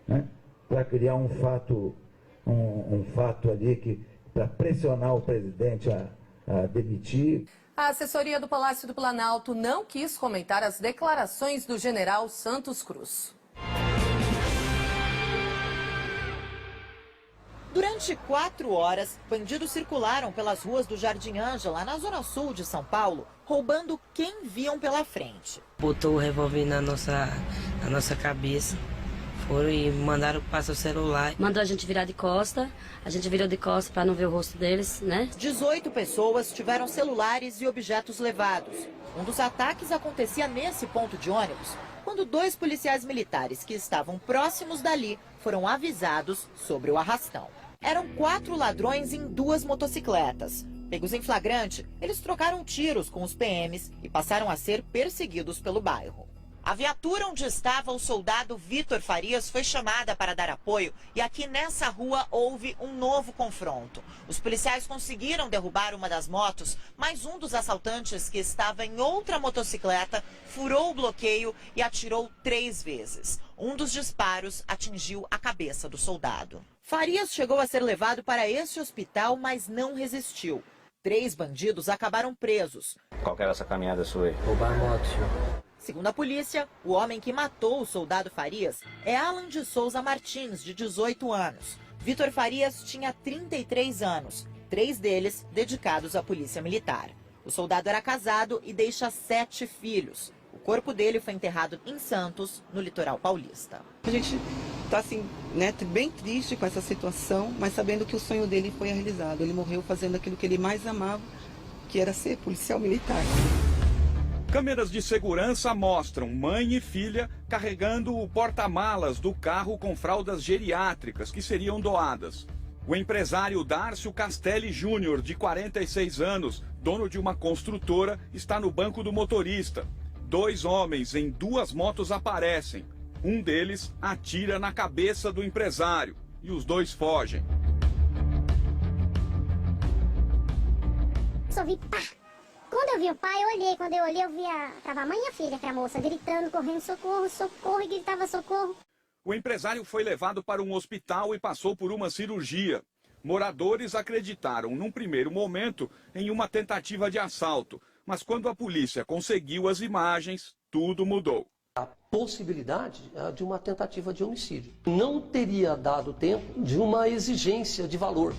né, para criar um fato ali que para pressionar o presidente a demitir. A assessoria do Palácio do Planalto não quis comentar as declarações do general Santos Cruz. Durante 4 horas, bandidos circularam pelas ruas do Jardim Ângela, na zona sul de São Paulo, roubando quem viam pela frente. Botou o revólver na nossa cabeça, foram e mandaram passar o celular. Mandou a gente virar de costa, a gente virou de costa para não ver o rosto deles, né? 18 pessoas tiveram celulares e objetos levados. Um dos ataques acontecia nesse ponto de ônibus, quando 2 policiais militares que estavam próximos dali foram avisados sobre o arrastão. Eram 4 ladrões em 2 motocicletas. Pegos em flagrante, eles trocaram tiros com os PMs e passaram a ser perseguidos pelo bairro. A viatura onde estava o soldado Vitor Farias foi chamada para dar apoio e aqui nessa rua houve um novo confronto. Os policiais conseguiram derrubar uma das motos, mas um dos assaltantes que estava em outra motocicleta furou o bloqueio e atirou 3 vezes. Um dos disparos atingiu a cabeça do soldado. Farias chegou a ser levado para esse hospital, mas não resistiu. 3 bandidos acabaram presos. Qual que era essa caminhada sua aí? Roubar a moto, senhor. Segundo a polícia, o homem que matou o soldado Farias é Alan de Souza Martins, de 18 anos. Vitor Farias tinha 33 anos, 3 deles dedicados à polícia militar. O soldado era casado e deixa 7 filhos. O corpo dele foi enterrado em Santos, no litoral paulista. A gente está assim, né, bem triste com essa situação, mas sabendo que o sonho dele foi realizado. Ele morreu fazendo aquilo que ele mais amava, que era ser policial militar. Câmeras de segurança mostram mãe e filha carregando o porta-malas do carro com fraldas geriátricas que seriam doadas. O empresário Dárcio Castelli Júnior, de 46 anos, dono de uma construtora, está no banco do motorista. 2 homens em 2 motos aparecem. Um deles atira na cabeça do empresário e os 2 fogem. Só vi pá! Quando eu vi o pai, eu olhei. Quando eu olhei, tava a mãe e a filha, que é a moça, gritando, correndo, socorro, socorro, e gritava socorro. O empresário foi levado para um hospital e passou por uma cirurgia. Moradores acreditaram, num primeiro momento, em uma tentativa de assalto. Mas quando a polícia conseguiu as imagens, tudo mudou. A possibilidade de uma tentativa de homicídio. Não teria dado tempo de uma exigência de valor.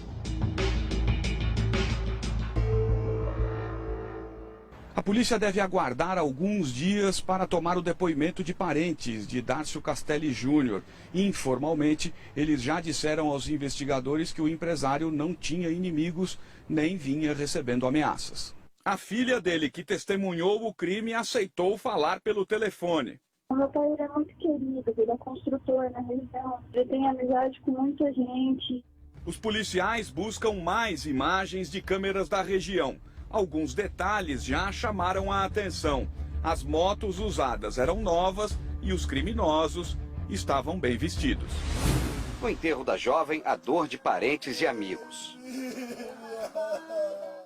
A polícia deve aguardar alguns dias para tomar o depoimento de parentes de Dárcio Castelli Júnior. Informalmente, eles já disseram aos investigadores que o empresário não tinha inimigos nem vinha recebendo ameaças. A filha dele, que testemunhou o crime, aceitou falar pelo telefone. O meu pai é muito querido, ele é construtor na região, ele tem amizade com muita gente. Os policiais buscam mais imagens de câmeras da região. Alguns detalhes já chamaram a atenção. As motos usadas eram novas e os criminosos estavam bem vestidos. No enterro da jovem, a dor de parentes e amigos.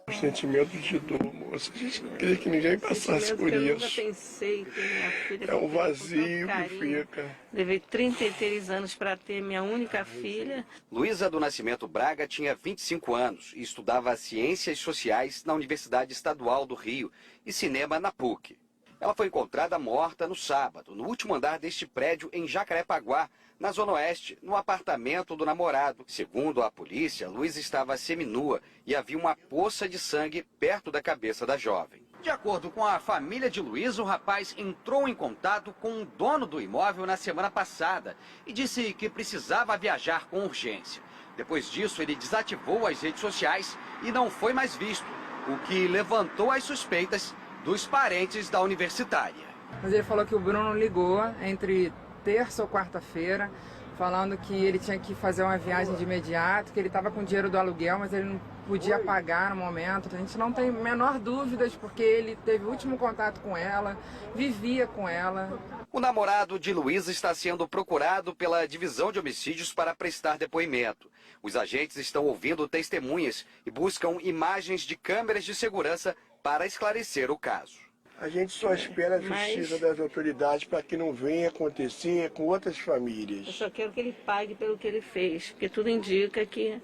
O sentimento de dor, moça. A gente não queria que ninguém passasse por isso. Eu nunca pensei que minha filha... É um vazio que fica. Levei 33 anos para ter minha única filha. Luísa do Nascimento Braga tinha 25 anos e estudava Ciências Sociais na Universidade Estadual do Rio e Cinema na PUC. Ela foi encontrada morta no sábado, no último andar deste prédio em Jacarepaguá, na Zona Oeste, no apartamento do namorado. Segundo a polícia, Luísa estava seminua e havia uma poça de sangue perto da cabeça da jovem. De acordo com a família de Luísa, o rapaz entrou em contato com o dono do imóvel na semana passada e disse que precisava viajar com urgência. Depois disso, ele desativou as redes sociais e não foi mais visto, o que levantou as suspeitas dos parentes da universitária. Mas ele falou que o Bruno ligou entre terça ou quarta-feira, falando que ele tinha que fazer uma viagem de imediato, que ele estava com dinheiro do aluguel, mas ele não podia pagar no momento. A gente não tem a menor dúvidas, porque ele teve o último contato com ela, vivia com ela. O namorado de Luísa está sendo procurado pela Divisão de Homicídios para prestar depoimento. Os agentes estão ouvindo testemunhas e buscam imagens de câmeras de segurança para esclarecer o caso. A gente só espera a justiça das autoridades para que não venha acontecer com outras famílias. Eu só quero que ele pague pelo que ele fez, porque tudo indica que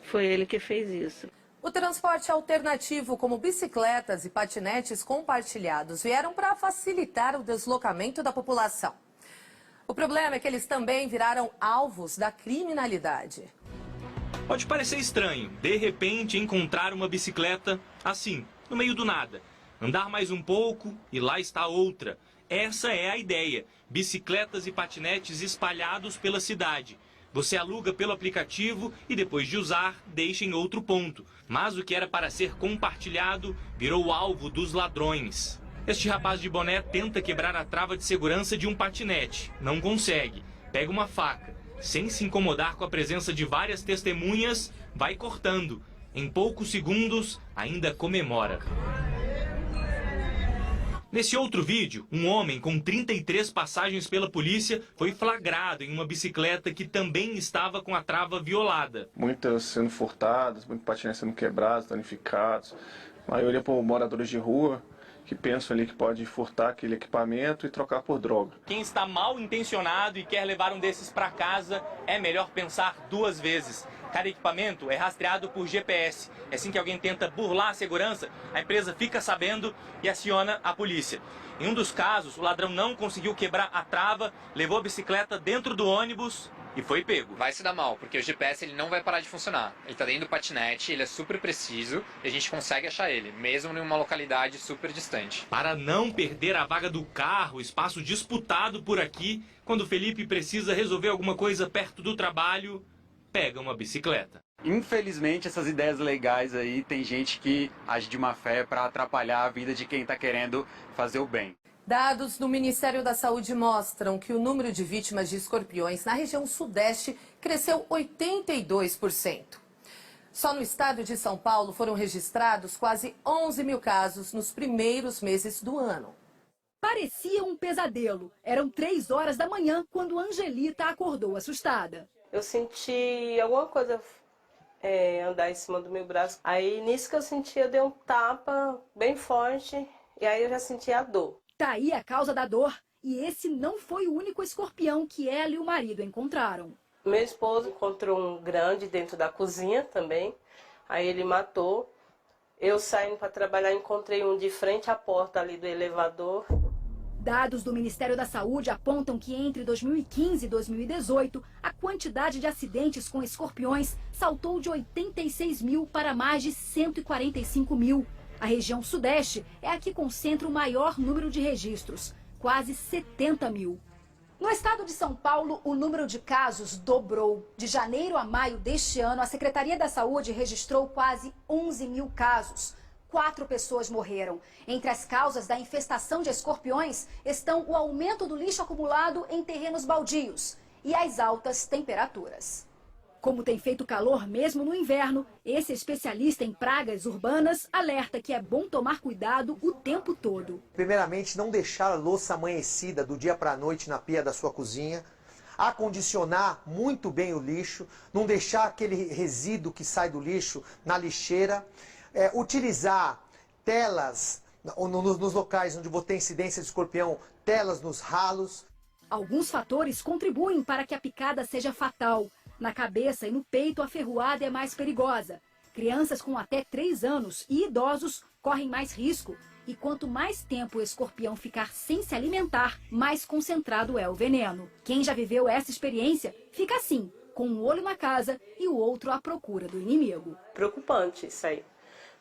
foi ele que fez isso. O transporte alternativo, como bicicletas e patinetes compartilhados, vieram para facilitar o deslocamento da população. O problema é que eles também viraram alvos da criminalidade. Pode parecer estranho, de repente, encontrar uma bicicleta assim, no meio do nada. Andar mais um pouco e lá está outra. Essa é a ideia. Bicicletas e patinetes espalhados pela cidade. Você aluga pelo aplicativo e depois de usar, deixa em outro ponto. Mas o que era para ser compartilhado virou alvo dos ladrões. Este rapaz de boné tenta quebrar a trava de segurança de um patinete. Não consegue. Pega uma faca. Sem se incomodar com a presença de várias testemunhas, vai cortando. Em poucos segundos, ainda comemora. Nesse outro vídeo, um homem com 33 passagens pela polícia foi flagrado em uma bicicleta que também estava com a trava violada. Muitas sendo furtadas, muitos patinetes sendo quebrados, danificados. A maioria por moradores de rua que pensam ali que pode furtar aquele equipamento e trocar por droga. Quem está mal intencionado e quer levar um desses para casa, é melhor pensar duas vezes. Cada equipamento é rastreado por GPS. Assim que alguém tenta burlar a segurança, a empresa fica sabendo e aciona a polícia. Em um dos casos, o ladrão não conseguiu quebrar a trava, levou a bicicleta dentro do ônibus e foi pego. Vai se dar mal, porque o GPS ele não vai parar de funcionar. Ele está dentro do patinete, ele é super preciso e a gente consegue achar ele, mesmo em uma localidade super distante. Para não perder a vaga do carro, espaço disputado por aqui, quando o Felipe precisa resolver alguma coisa perto do trabalho, pega uma bicicleta. Infelizmente, essas ideias legais aí, tem gente que age de má fé para atrapalhar a vida de quem está querendo fazer o bem. Dados do Ministério da Saúde mostram que o número de vítimas de escorpiões na região sudeste cresceu 82%. Só no estado de São Paulo foram registrados quase 11 mil casos nos primeiros meses do ano. Parecia um pesadelo. Eram 3 horas da manhã quando Angelita acordou assustada. Eu senti alguma coisa andar em cima do meu braço. Aí, nisso que eu senti, eu dei um tapa bem forte e aí eu já senti a dor. Tá aí a causa da dor. E esse não foi o único escorpião que ela e o marido encontraram. Meu esposo encontrou um grande dentro da cozinha também. Aí ele matou. Eu saindo para trabalhar, encontrei um de frente à porta ali do elevador. Dados do Ministério da Saúde apontam que entre 2015 e 2018, a quantidade de acidentes com escorpiões saltou de 86 mil para mais de 145 mil. A região sudeste é a que concentra o maior número de registros, quase 70 mil. No estado de São Paulo, o número de casos dobrou. De janeiro a maio deste ano, a Secretaria da Saúde registrou quase 11 mil casos. 4 pessoas morreram. Entre as causas da infestação de escorpiões estão o aumento do lixo acumulado em terrenos baldios e as altas temperaturas. Como tem feito calor mesmo no inverno, esse especialista em pragas urbanas alerta que é bom tomar cuidado o tempo todo. Primeiramente, não deixar a louça amanhecida do dia para a noite na pia da sua cozinha. Acondicionar muito bem o lixo, não deixar aquele resíduo que sai do lixo na lixeira. Utilizar telas nos locais onde tem incidência de escorpião, telas nos ralos. Alguns fatores contribuem para que a picada seja fatal. Na cabeça e no peito, a ferroada é mais perigosa. Crianças com até 3 anos e idosos correm mais risco. E quanto mais tempo o escorpião ficar sem se alimentar, mais concentrado é o veneno. Quem já viveu essa experiência fica assim, com um olho na casa e o outro à procura do inimigo. Preocupante isso aí.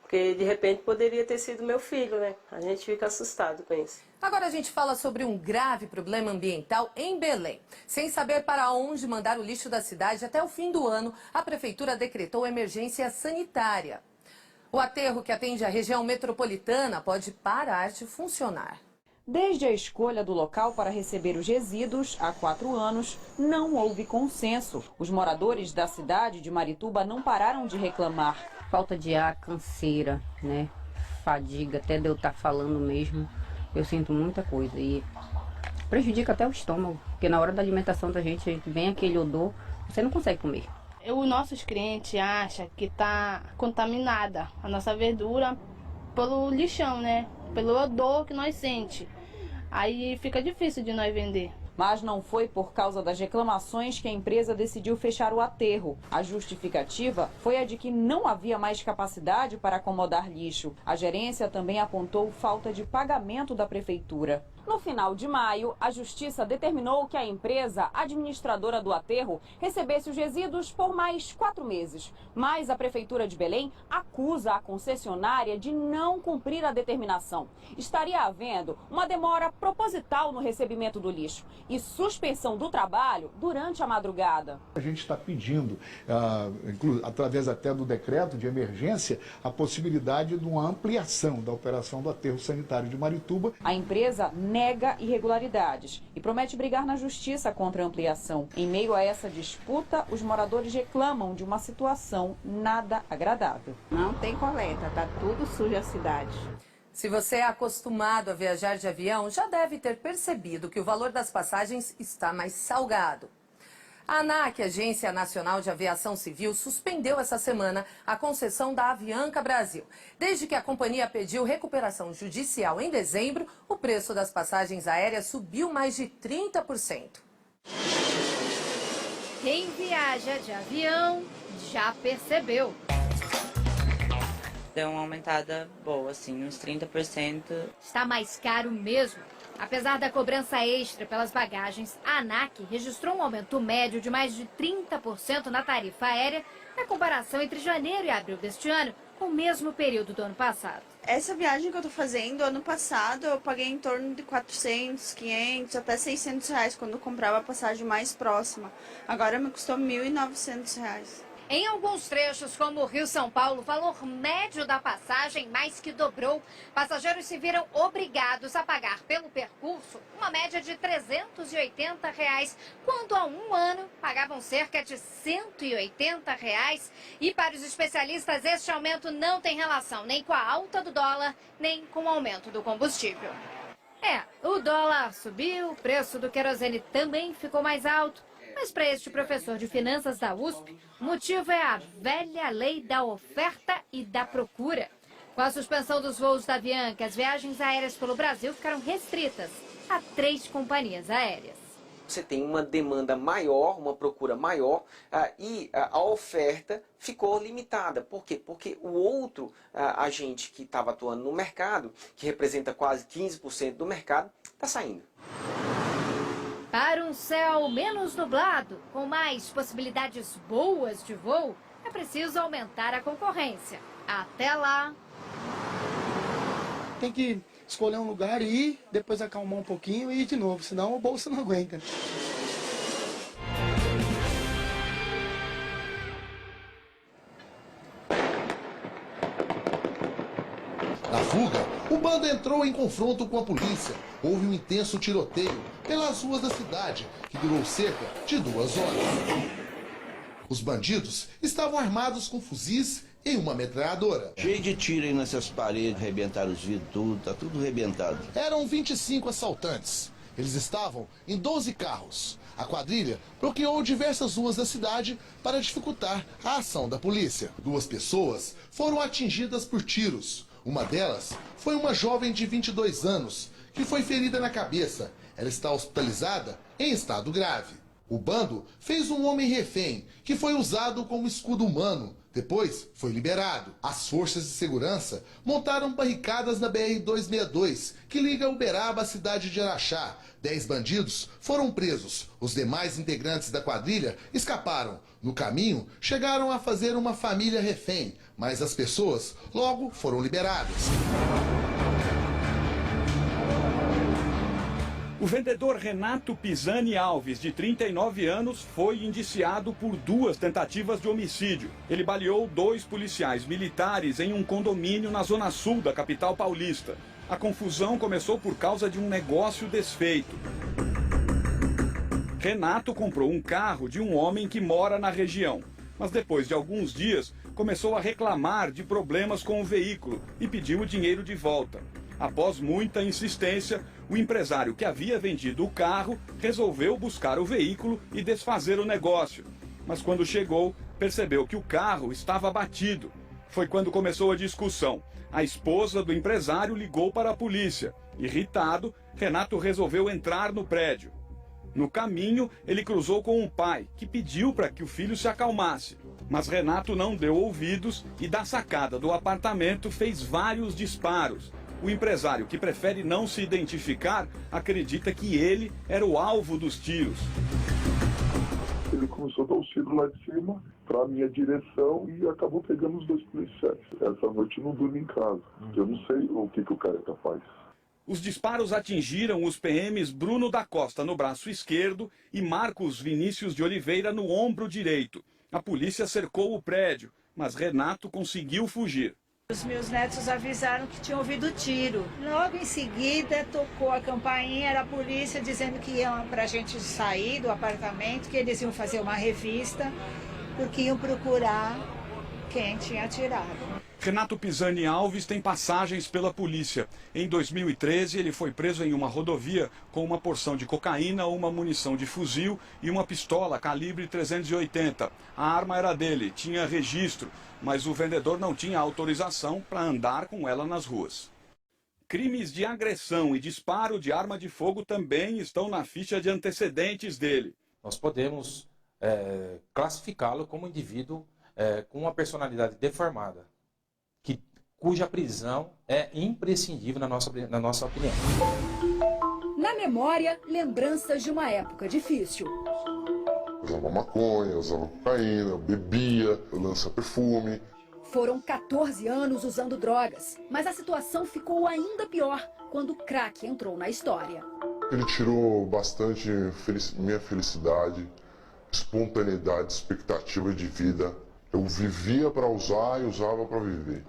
Porque de repente poderia ter sido meu filho, né? A gente fica assustado com isso. Agora a gente fala sobre um grave problema ambiental em Belém. Sem saber para onde mandar o lixo da cidade até o fim do ano, a prefeitura decretou emergência sanitária. O aterro que atende a região metropolitana pode parar de funcionar. Desde a escolha do local para receber os resíduos, há 4 anos, não houve consenso. Os moradores da cidade de Marituba não pararam de reclamar. Falta de ar, canseira, né? Fadiga, até de eu estar falando mesmo, eu sinto muita coisa e prejudica até o estômago, porque na hora da alimentação da gente vem aquele odor, você não consegue comer. Os nossos clientes acham que está contaminada a nossa verdura pelo lixão, né? Pelo odor que nós sentimos. Aí fica difícil de nós vender. Mas não foi por causa das reclamações que a empresa decidiu fechar o aterro. A justificativa foi a de que não havia mais capacidade para acomodar lixo. A gerência também apontou falta de pagamento da prefeitura. No final de maio, a Justiça determinou que a empresa administradora do aterro recebesse os resíduos por mais 4 meses. Mas a Prefeitura de Belém acusa a concessionária de não cumprir a determinação. Estaria havendo uma demora proposital no recebimento do lixo e suspensão do trabalho durante a madrugada. A gente está pedindo, através até do decreto de emergência, a possibilidade de uma ampliação da operação do aterro sanitário de Marituba. A empresa nega irregularidades e promete brigar na justiça contra a ampliação. Em meio a essa disputa, os moradores reclamam de uma situação nada agradável. Não tem coleta, tá tudo sujo a cidade. Se você é acostumado a viajar de avião, já deve ter percebido que o valor das passagens está mais salgado. A ANAC, Agência Nacional de Aviação Civil, suspendeu essa semana a concessão da Avianca Brasil. Desde que a companhia pediu recuperação judicial em dezembro, o preço das passagens aéreas subiu mais de 30%. Quem viaja de avião já percebeu. Deu uma aumentada boa, assim, uns 30%. Está mais caro mesmo. Apesar da cobrança extra pelas bagagens, a ANAC registrou um aumento médio de mais de 30% na tarifa aérea na comparação entre janeiro e abril deste ano, com o mesmo período do ano passado. Essa viagem que eu tô fazendo, ano passado, eu paguei em torno de 400, 500, até 600 reais quando eu comprava a passagem mais próxima. Agora me custou 1.900 reais. Em alguns trechos, como o Rio-São Paulo, o valor médio da passagem mais que dobrou. Passageiros se viram obrigados a pagar pelo percurso uma média de R$ 380, quando há um ano pagavam cerca de R$ 180. E para os especialistas, este aumento não tem relação nem com a alta do dólar, nem com o aumento do combustível. O dólar subiu, o preço do querosene também ficou mais alto. Mas para este professor de finanças da USP, o motivo é a velha lei da oferta e da procura. Com a suspensão dos voos da Avianca, as viagens aéreas pelo Brasil ficaram restritas a 3 companhias aéreas. Você tem uma demanda maior, uma procura maior e a oferta ficou limitada. Por quê? Porque o outro agente que estava atuando no mercado, que representa quase 15% do mercado, está saindo. Para um céu menos nublado, com mais possibilidades boas de voo, é preciso aumentar a concorrência. Até lá. Tem que escolher um lugar e ir, depois acalmar um pouquinho e ir de novo, senão o bolso não aguenta. Na fuga, o bando entrou em confronto com a polícia. Houve um intenso tiroteio pelas ruas da cidade, que durou cerca de 2 horas. Os bandidos estavam armados com fuzis e uma metralhadora. Cheio de tiro aí nessas paredes, arrebentaram os vidros, tudo, tá tudo arrebentado. Eram 25 assaltantes. Eles estavam em 12 carros. A quadrilha bloqueou diversas ruas da cidade para dificultar a ação da polícia. 2 pessoas foram atingidas por tiros. Uma delas foi uma jovem de 22 anos, que foi ferida na cabeça. Ela está hospitalizada em estado grave. O bando fez um homem refém, que foi usado como escudo humano. Depois foi liberado. As forças de segurança montaram barricadas na BR-262, que liga Uberaba à cidade de Araxá. 10 bandidos foram presos. Os demais integrantes da quadrilha escaparam. No caminho, chegaram a fazer uma família refém, mas as pessoas logo foram liberadas. O vendedor Renato Pisani Alves, de 39 anos, foi indiciado por 2 tentativas de homicídio. Ele baleou 2 policiais militares em um condomínio na zona sul da capital paulista. A confusão começou por causa de um negócio desfeito. Renato comprou um carro de um homem que mora na região, mas depois de alguns dias começou a reclamar de problemas com o veículo e pediu o dinheiro de volta. Após muita insistência, o empresário que havia vendido o carro resolveu buscar o veículo e desfazer o negócio. Mas quando chegou, percebeu que o carro estava batido. Foi quando começou a discussão. A esposa do empresário ligou para a polícia. Irritado, Renato resolveu entrar no prédio. No caminho, ele cruzou com um pai, que pediu para que o filho se acalmasse. Mas Renato não deu ouvidos e da sacada do apartamento fez vários disparos. O empresário, que prefere não se identificar, acredita que ele era o alvo dos tiros. Ele começou a dar os tiros lá de cima para a minha direção e acabou pegando os 2 policiais. Essa noite eu não durmo em casa. Eu não sei o que o cara é capaz. Os disparos atingiram os PMs Bruno da Costa no braço esquerdo e Marcos Vinícius de Oliveira no ombro direito. A polícia cercou o prédio, mas Renato conseguiu fugir. Os meus netos avisaram que tinham ouvido tiro. Logo em seguida, tocou a campainha, era a polícia dizendo que iam para a gente sair do apartamento, que eles iam fazer uma revista, porque iam procurar quem tinha atirado. Renato Pisani Alves tem passagens pela polícia. Em 2013, ele foi preso em uma rodovia com uma porção de cocaína, uma munição de fuzil e uma pistola calibre 380. A arma era dele, tinha registro, mas o vendedor não tinha autorização para andar com ela nas ruas. Crimes de agressão e disparo de arma de fogo também estão na ficha de antecedentes dele. Nós podemos classificá-lo como indivíduo com uma personalidade deformada, cuja prisão é imprescindível na nossa opinião. Na memória, lembranças de uma época difícil. Usava maconha, usava cocaína, bebia, lança perfume. Foram 14 anos usando drogas, mas a situação ficou ainda pior quando o crack entrou na história. Ele tirou bastante minha felicidade, espontaneidade, expectativa de vida. Eu vivia para usar e usava para viver.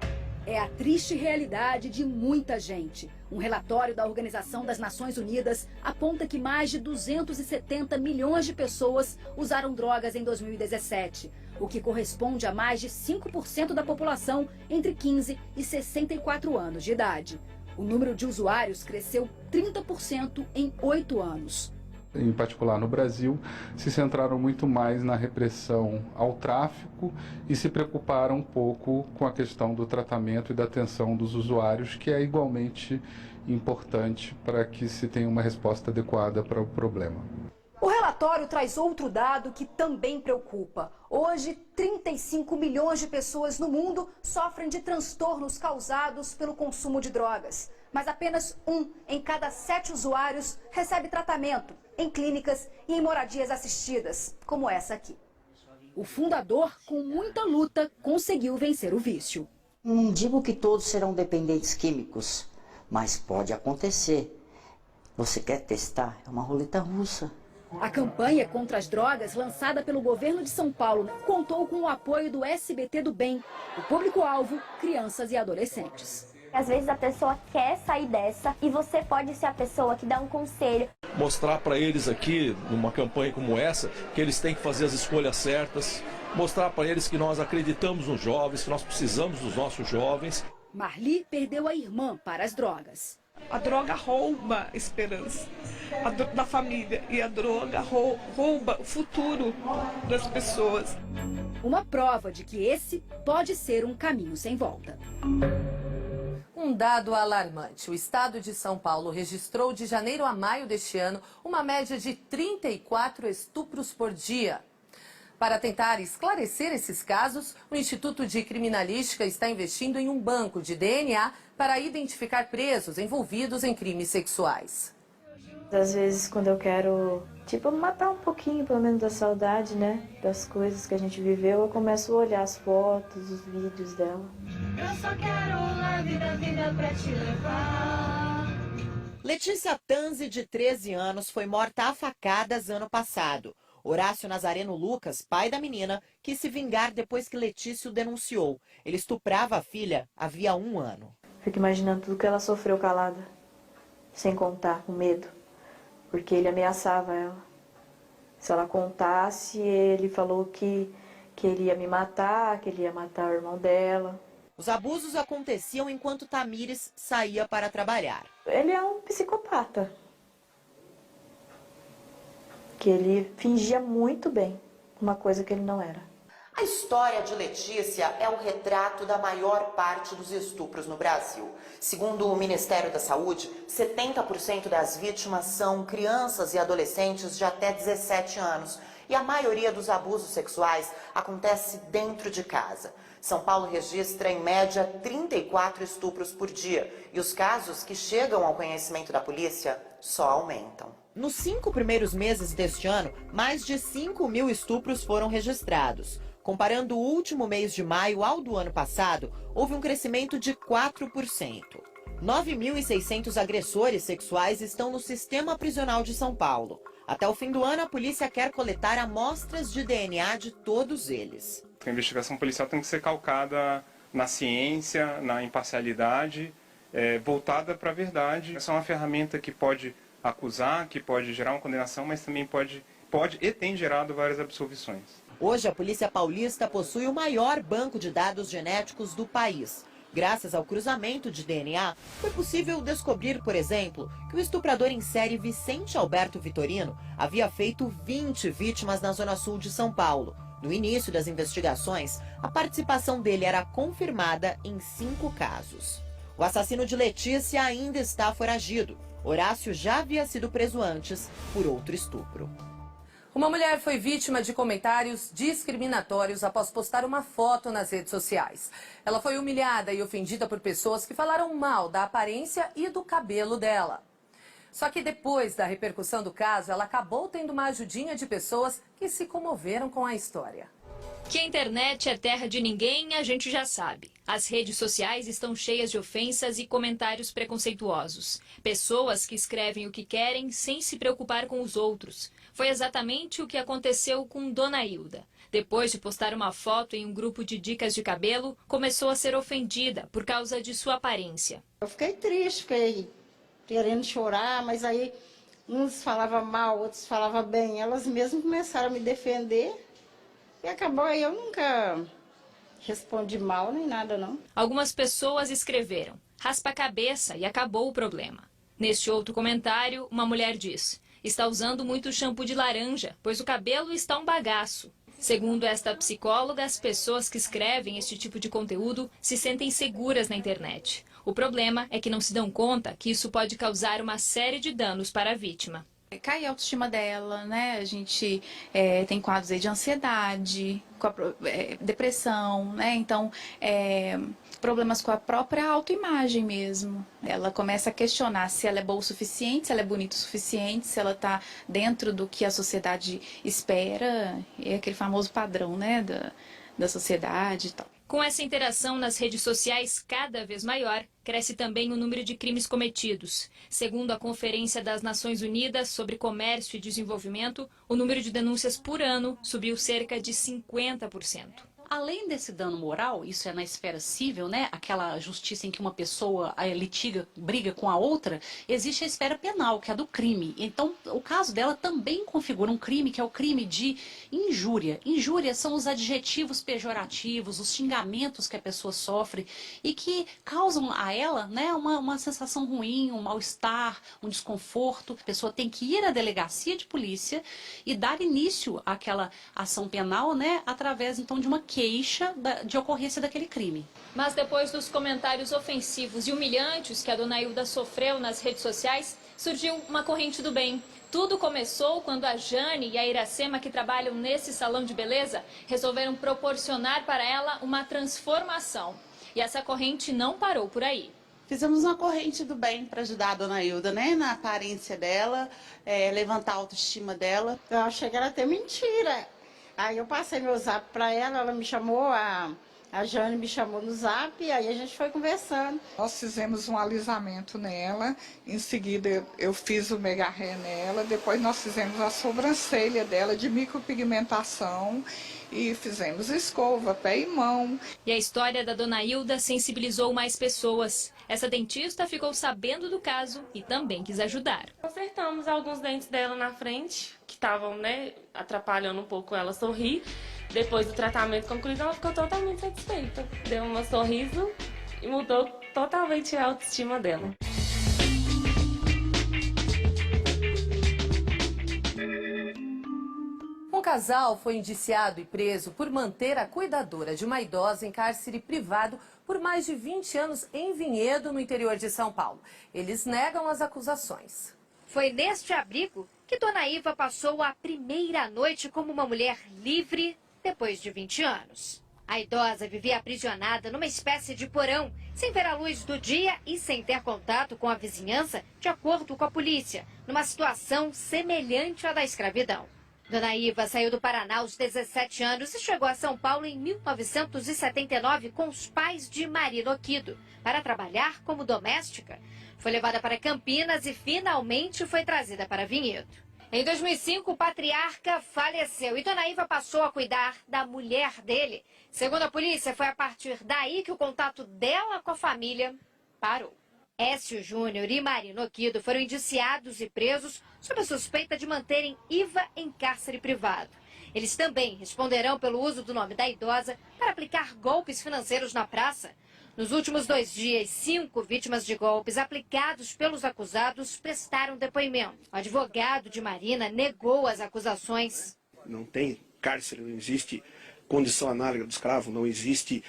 É a triste realidade de muita gente. Um relatório da Organização das Nações Unidas aponta que mais de 270 milhões de pessoas usaram drogas em 2017, o que corresponde a mais de 5% da população entre 15 e 64 anos de idade. O número de usuários cresceu 30% em 8 anos. Em particular no Brasil, se centraram muito mais na repressão ao tráfico e se preocuparam um pouco com a questão do tratamento e da atenção dos usuários, que é igualmente importante para que se tenha uma resposta adequada para o problema. O relatório traz outro dado que também preocupa. Hoje, 35 milhões de pessoas no mundo sofrem de transtornos causados pelo consumo de drogas. Mas apenas 1 em cada 7 usuários recebe tratamento em clínicas e em moradias assistidas, como essa aqui. O fundador, com muita luta, conseguiu vencer o vício. Não digo que todos serão dependentes químicos, mas pode acontecer. Você quer testar? É uma roleta russa. A campanha contra as drogas, lançada pelo governo de São Paulo, contou com o apoio do SBT do Bem. O público-alvo, crianças e adolescentes. Às vezes a pessoa quer sair dessa e você pode ser a pessoa que dá um conselho. Mostrar para eles aqui, numa campanha como essa, que eles têm que fazer as escolhas certas. Mostrar para eles que nós acreditamos nos jovens, que nós precisamos dos nossos jovens. Marli perdeu a irmã para as drogas. A droga rouba a esperança da família e a droga rouba o futuro das pessoas. Uma prova de que esse pode ser um caminho sem volta. Um dado alarmante. O estado de São Paulo registrou de janeiro a maio deste ano uma média de 34 estupros por dia. Para tentar esclarecer esses casos, o Instituto de Criminalística está investindo em um banco de DNA para identificar presos envolvidos em crimes sexuais. Às vezes, quando eu quero, matar um pouquinho, pelo menos, da saudade, né? Das coisas que a gente viveu, eu começo a olhar as fotos, os vídeos dela. Eu só quero o leve da vida pra te levar. Letícia Tanzi, de 13 anos, foi morta a facadas ano passado. Horácio Nazareno Lucas, pai da menina, quis se vingar depois que Letícia o denunciou. Ele estuprava a filha havia 1 ano. Fico imaginando tudo que ela sofreu calada, sem contar, com medo, porque ele ameaçava ela. Se ela contasse, ele falou que ele ia me matar, que ele ia matar o irmão dela. Os abusos aconteciam enquanto Tamires saía para trabalhar. Ele é um psicopata, que ele fingia muito bem uma coisa que ele não era. A história de Letícia é o retrato da maior parte dos estupros no Brasil. Segundo o Ministério da Saúde, 70% das vítimas são crianças e adolescentes de até 17 anos. E a maioria dos abusos sexuais acontece dentro de casa. São Paulo registra, em média, 34 estupros por dia. E os casos que chegam ao conhecimento da polícia só aumentam. Nos 5 primeiros meses deste ano, mais de 5.000 estupros foram registrados. Comparando o último mês de maio ao do ano passado, houve um crescimento de 4%. 9.600 agressores sexuais estão no sistema prisional de São Paulo. Até o fim do ano, a polícia quer coletar amostras de DNA de todos eles. A investigação policial tem que ser calcada na ciência, na imparcialidade, voltada para a verdade. Essa é uma ferramenta que pode acusar, que pode gerar uma condenação, mas também pode e tem gerado várias absolvições. Hoje, a Polícia Paulista possui o maior banco de dados genéticos do país. Graças ao cruzamento de DNA, foi possível descobrir, por exemplo, que o estuprador em série Vicente Alberto Vitorino havia feito 20 vítimas na zona sul de São Paulo. No início das investigações, a participação dele era confirmada em 5 casos. O assassino de Letícia ainda está foragido. Horácio já havia sido preso antes por outro estupro. Uma mulher foi vítima de comentários discriminatórios após postar uma foto nas redes sociais. Ela foi humilhada e ofendida por pessoas que falaram mal da aparência e do cabelo dela. Só que depois da repercussão do caso, ela acabou tendo uma ajudinha de pessoas que se comoveram com a história. Que a internet é terra de ninguém, a gente já sabe. As redes sociais estão cheias de ofensas e comentários preconceituosos. Pessoas que escrevem o que querem sem se preocupar com os outros. Foi exatamente o que aconteceu com Dona Hilda. Depois de postar uma foto em um grupo de dicas de cabelo, começou a ser ofendida por causa de sua aparência. Eu fiquei triste, fiquei querendo chorar, mas aí uns falavam mal, outros falavam bem. Elas mesmas começaram a me defender e acabou aí. Eu nunca respondi mal nem nada, não. Algumas pessoas escreveram, raspa a cabeça e acabou o problema. Neste outro comentário, uma mulher diz, está usando muito shampoo de laranja, pois o cabelo está um bagaço. Segundo esta psicóloga, as pessoas que escrevem este tipo de conteúdo se sentem seguras na internet. O problema é que não se dão conta que isso pode causar uma série de danos para a vítima. Cai a autoestima dela, né? A gente tem quadros aí de ansiedade, depressão, né? Então, problemas com a própria autoimagem mesmo. Ela começa a questionar se ela é boa o suficiente, se ela é bonita o suficiente, se ela está dentro do que a sociedade espera, é aquele famoso padrão, né? Da sociedade e tal. Com essa interação nas redes sociais cada vez maior, cresce também o número de crimes cometidos. Segundo a Conferência das Nações Unidas sobre Comércio e Desenvolvimento, o número de denúncias por ano subiu cerca de 50%. Além desse dano moral, isso é na esfera civil, né? Aquela justiça em que uma pessoa litiga, briga com a outra, existe a esfera penal, que é do crime. Então, o caso dela também configura um crime, que é o crime de injúria. Injúria são os adjetivos pejorativos, os xingamentos que a pessoa sofre e que causam a ela, né, uma sensação ruim, um mal-estar, um desconforto. A pessoa tem que ir à delegacia de polícia e dar início àquela ação penal, né, através, então, de uma queixa de ocorrência daquele crime. Mas depois dos comentários ofensivos e humilhantes que a Dona Hilda sofreu nas redes sociais, surgiu uma corrente do bem. Tudo começou quando a Jane e a Iracema, que trabalham nesse salão de beleza, resolveram proporcionar para ela uma transformação. E essa corrente não parou por aí. Fizemos uma corrente do bem para ajudar a Dona Hilda, né? Na aparência dela, levantar a autoestima dela. Eu achei que era até mentira. Aí eu passei meu zap para ela, ela me chamou a A Jane me chamou no zap e aí a gente foi conversando. Nós fizemos um alisamento nela, em seguida eu fiz o mega hair nela, depois nós fizemos a sobrancelha dela de micropigmentação e fizemos escova, pé e mão. E a história da dona Hilda sensibilizou mais pessoas. Essa dentista ficou sabendo do caso e também quis ajudar. Consertamos alguns dentes dela na frente, que estavam, atrapalhando um pouco ela sorrir. Depois do tratamento concluído, ela ficou totalmente satisfeita. Deu um sorriso e mudou totalmente a autoestima dela. Um casal foi indiciado e preso por manter a cuidadora de uma idosa em cárcere privado por mais de 20 anos em Vinhedo, no interior de São Paulo. Eles negam as acusações. Foi neste abrigo que Dona Iva passou a primeira noite como uma mulher livre depois de 20 anos. A idosa vivia aprisionada numa espécie de porão, sem ver a luz do dia e sem ter contato com a vizinhança, de acordo com a polícia, numa situação semelhante à da escravidão. Dona Iva saiu do Paraná aos 17 anos e chegou a São Paulo em 1979 com os pais de Marina Oquido para trabalhar como doméstica. Foi levada para Campinas e finalmente foi trazida para Vinhedo. Em 2005, o patriarca faleceu e Dona Iva passou a cuidar da mulher dele. Segundo a polícia, foi a partir daí que o contato dela com a família parou. Écio Júnior e Marina Oquido foram indiciados e presos sob a suspeita de manterem Iva em cárcere privado. Eles também responderão pelo uso do nome da idosa para aplicar golpes financeiros na praça. Nos últimos 2 dias, 5 vítimas de golpes aplicados pelos acusados prestaram depoimento. O advogado de Marina negou as acusações. Não tem cárcere, não existe condição análoga do escravo, não existe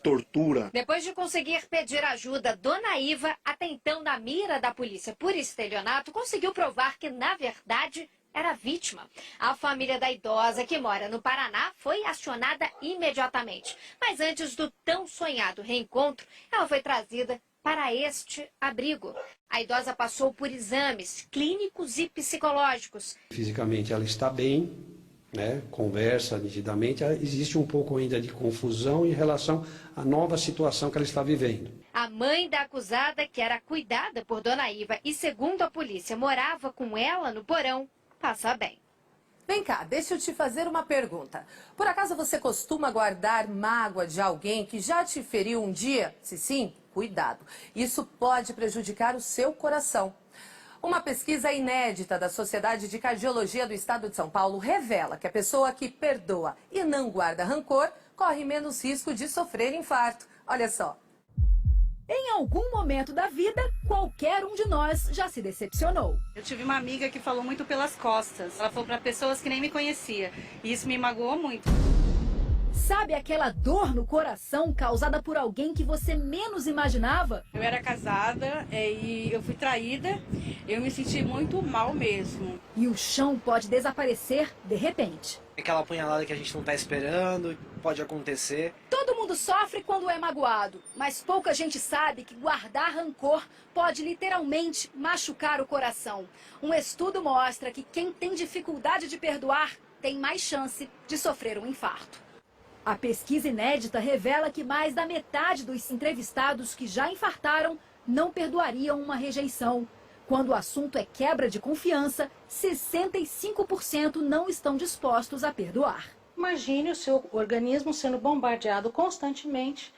tortura. Depois de conseguir pedir ajuda, Dona Iva, até então na mira da polícia por estelionato, conseguiu provar que, na verdade, era vítima. A família da idosa, que mora no Paraná, foi acionada imediatamente. Mas antes do tão sonhado reencontro, ela foi trazida para este abrigo. A idosa passou por exames clínicos e psicológicos. Fisicamente ela está bem, conversa nitidamente. Existe um pouco ainda de confusão em relação à nova situação que ela está vivendo. A mãe da acusada, que era cuidada por Dona Iva e, segundo a polícia, morava com ela no porão, passa bem. Vem cá, deixa eu te fazer uma pergunta. Por acaso você costuma guardar mágoa de alguém que já te feriu um dia? Se sim, cuidado. Isso pode prejudicar o seu coração. Uma pesquisa inédita da Sociedade de Cardiologia do Estado de São Paulo revela que a pessoa que perdoa e não guarda rancor corre menos risco de sofrer infarto. Olha só. Em algum momento da vida, qualquer um de nós já se decepcionou. Eu tive uma amiga que falou muito pelas costas. Ela falou para pessoas que nem me conhecia. E isso me magoou muito. Sabe aquela dor no coração causada por alguém que você menos imaginava? Eu era casada e eu fui traída. Eu me senti muito mal mesmo. E o chão pode desaparecer de repente. Aquela apunhalada que a gente não está esperando, pode acontecer. Todo mundo sofre quando é magoado, mas pouca gente sabe que guardar rancor pode literalmente machucar o coração. Um estudo mostra que quem tem dificuldade de perdoar tem mais chance de sofrer um infarto. A pesquisa inédita revela que mais da metade dos entrevistados que já infartaram não perdoariam uma rejeição. Quando o assunto é quebra de confiança, 65% não estão dispostos a perdoar. Imagine o seu organismo sendo bombardeado constantemente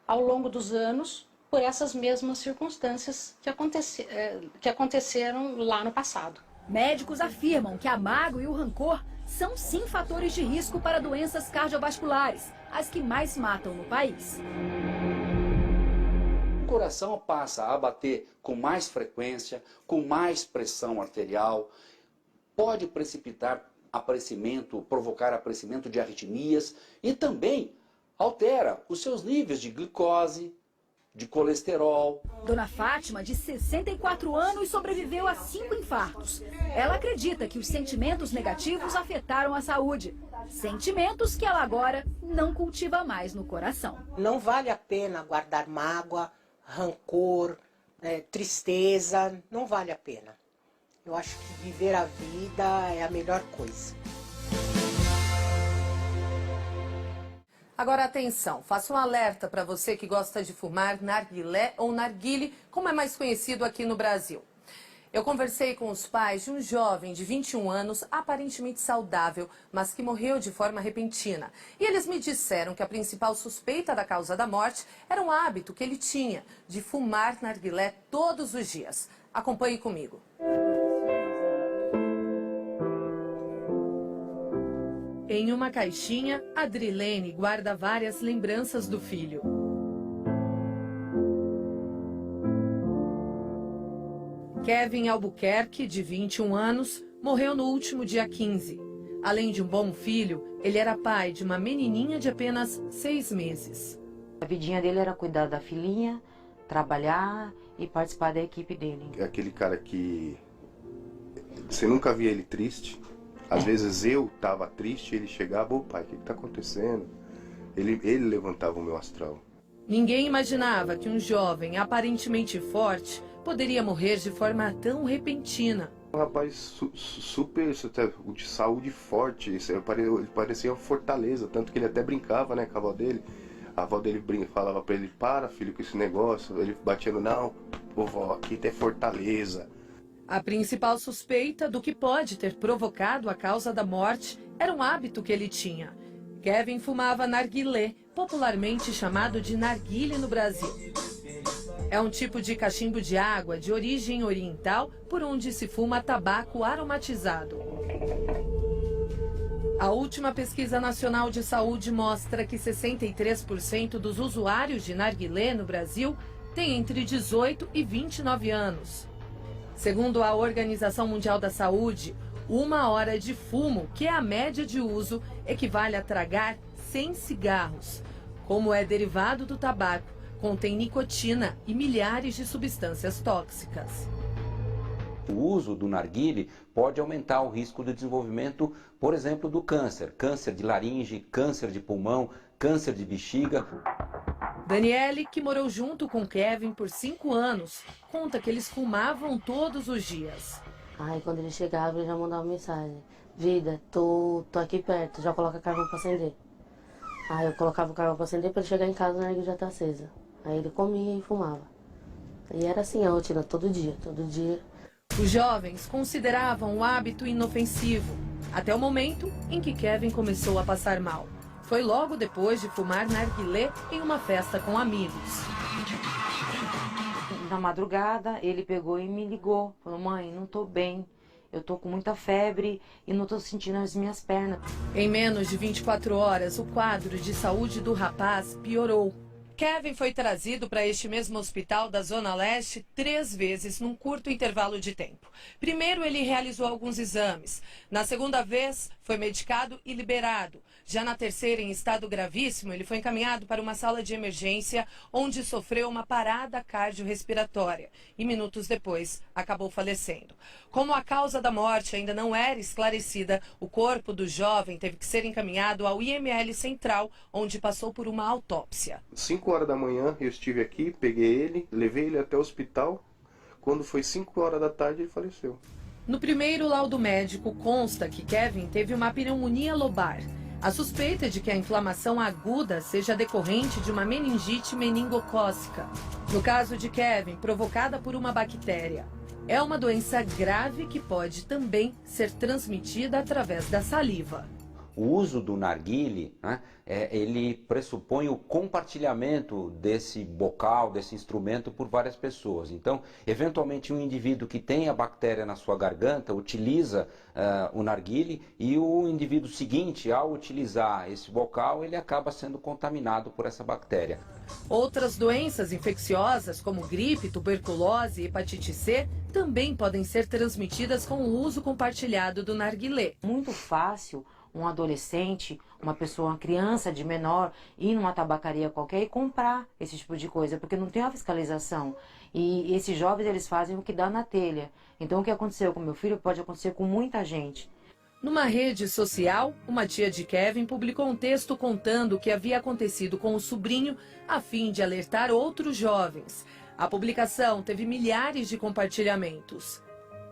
ao longo dos anos por essas mesmas circunstâncias que aconteceram lá no passado. Médicos afirmam que a mágoa e o rancor são sim fatores de risco para doenças cardiovasculares, as que mais matam no país. O coração passa a bater com mais frequência, com mais pressão arterial, pode provocar aparecimento de arritmias e também altera os seus níveis de glicose, de colesterol. Dona Fátima, de 64 anos, sobreviveu a 5 infartos. Ela acredita que os sentimentos negativos afetaram a saúde. Sentimentos que ela agora não cultiva mais no coração. Não vale a pena guardar mágoa, rancor, tristeza, não vale a pena. Eu acho que viver a vida é a melhor coisa. Agora atenção, faço um alerta para você que gosta de fumar narguilé ou narguile, como é mais conhecido aqui no Brasil. Eu conversei com os pais de um jovem de 21 anos, aparentemente saudável, mas que morreu de forma repentina. E eles me disseram que a principal suspeita da causa da morte era um hábito que ele tinha, de fumar narguilé todos os dias. Acompanhe comigo. Em uma caixinha, Adrilene guarda várias lembranças do filho. Kevin Albuquerque, de 21 anos, morreu no último dia 15. Além de um bom filho, ele era pai de uma menininha de apenas 6 meses. A vidinha dele era cuidar da filhinha, trabalhar e participar da equipe dele. É aquele cara que você nunca via ele triste. Às vezes eu estava triste, ele chegava, ô pai, o que está acontecendo? Ele levantava o meu astral. Ninguém imaginava que um jovem aparentemente forte poderia morrer de forma tão repentina. Um rapaz super, de saúde forte, ele parecia uma fortaleza, tanto que ele até brincava, né, com a avó dele. A avó dele falava para ele, para filho com esse negócio, ele batia no, não, vovó, aqui tem fortaleza. A principal suspeita do que pode ter provocado a causa da morte era um hábito que ele tinha. Kevin fumava narguilé, popularmente chamado de narguile no Brasil. É um tipo de cachimbo de água de origem oriental por onde se fuma tabaco aromatizado. A última pesquisa nacional de saúde mostra que 63% dos usuários de narguilé no Brasil têm entre 18 e 29 anos. Segundo a Organização Mundial da Saúde, 1 hora de fumo, que é a média de uso, equivale a tragar 100 cigarros. Como é derivado do tabaco, contém nicotina e milhares de substâncias tóxicas. O uso do narguile pode aumentar o risco de desenvolvimento, por exemplo, do câncer. Câncer de laringe, câncer de pulmão, câncer de bexiga. Daniele, que morou junto com Kevin por 5 anos, conta que eles fumavam todos os dias. Aí quando ele chegava, ele já mandava uma mensagem. Vida, tô aqui perto, já coloca carvão para acender. Aí eu colocava o carvão para acender para ele chegar em casa, a narguilha já tá acesa. Aí ele comia e fumava. E era assim a rotina, todo dia, todo dia. Os jovens consideravam o hábito inofensivo, até o momento em que Kevin começou a passar mal. Foi logo depois de fumar narguilé em uma festa com amigos. Na madrugada, ele pegou e me ligou. Falou, mãe, não tô bem. Eu tô com muita febre e não tô sentindo as minhas pernas. Em menos de 24 horas, o quadro de saúde do rapaz piorou. Kevin foi trazido para este mesmo hospital da Zona Leste 3 vezes num curto intervalo de tempo. Primeiro, ele realizou alguns exames. Na segunda vez, foi medicado e liberado. Já na terceira, em estado gravíssimo, ele foi encaminhado para uma sala de emergência, onde sofreu uma parada cardiorrespiratória. E minutos depois, acabou falecendo. Como a causa da morte ainda não era esclarecida, o corpo do jovem teve que ser encaminhado ao IML Central, onde passou por uma autópsia. 5 horas da manhã eu estive aqui, peguei ele, levei ele até o hospital. Quando foi 5 horas da tarde, ele faleceu. No primeiro laudo médico consta que Kevin teve uma pneumonia lobar. A suspeita é de que a inflamação aguda seja decorrente de uma meningite meningocócica. No caso de Kevin, provocada por uma bactéria. É uma doença grave que pode também ser transmitida através da saliva. O uso do narguile, né, ele pressupõe o compartilhamento desse bocal, desse instrumento por várias pessoas. Então, eventualmente, um indivíduo que tem a bactéria na sua garganta utiliza o narguile e o indivíduo seguinte, ao utilizar esse bocal, ele acaba sendo contaminado por essa bactéria. Outras doenças infecciosas, como gripe, tuberculose e hepatite C, também podem ser transmitidas com o uso compartilhado do narguilé. Muito fácil um adolescente, uma pessoa, uma criança de menor, ir numa tabacaria qualquer e comprar esse tipo de coisa, porque não tem uma fiscalização. E esses jovens, eles fazem o que dá na telha. Então, o que aconteceu com meu filho pode acontecer com muita gente. Numa rede social, uma tia de Kevin publicou um texto contando o que havia acontecido com o sobrinho, a fim de alertar outros jovens. A publicação teve milhares de compartilhamentos.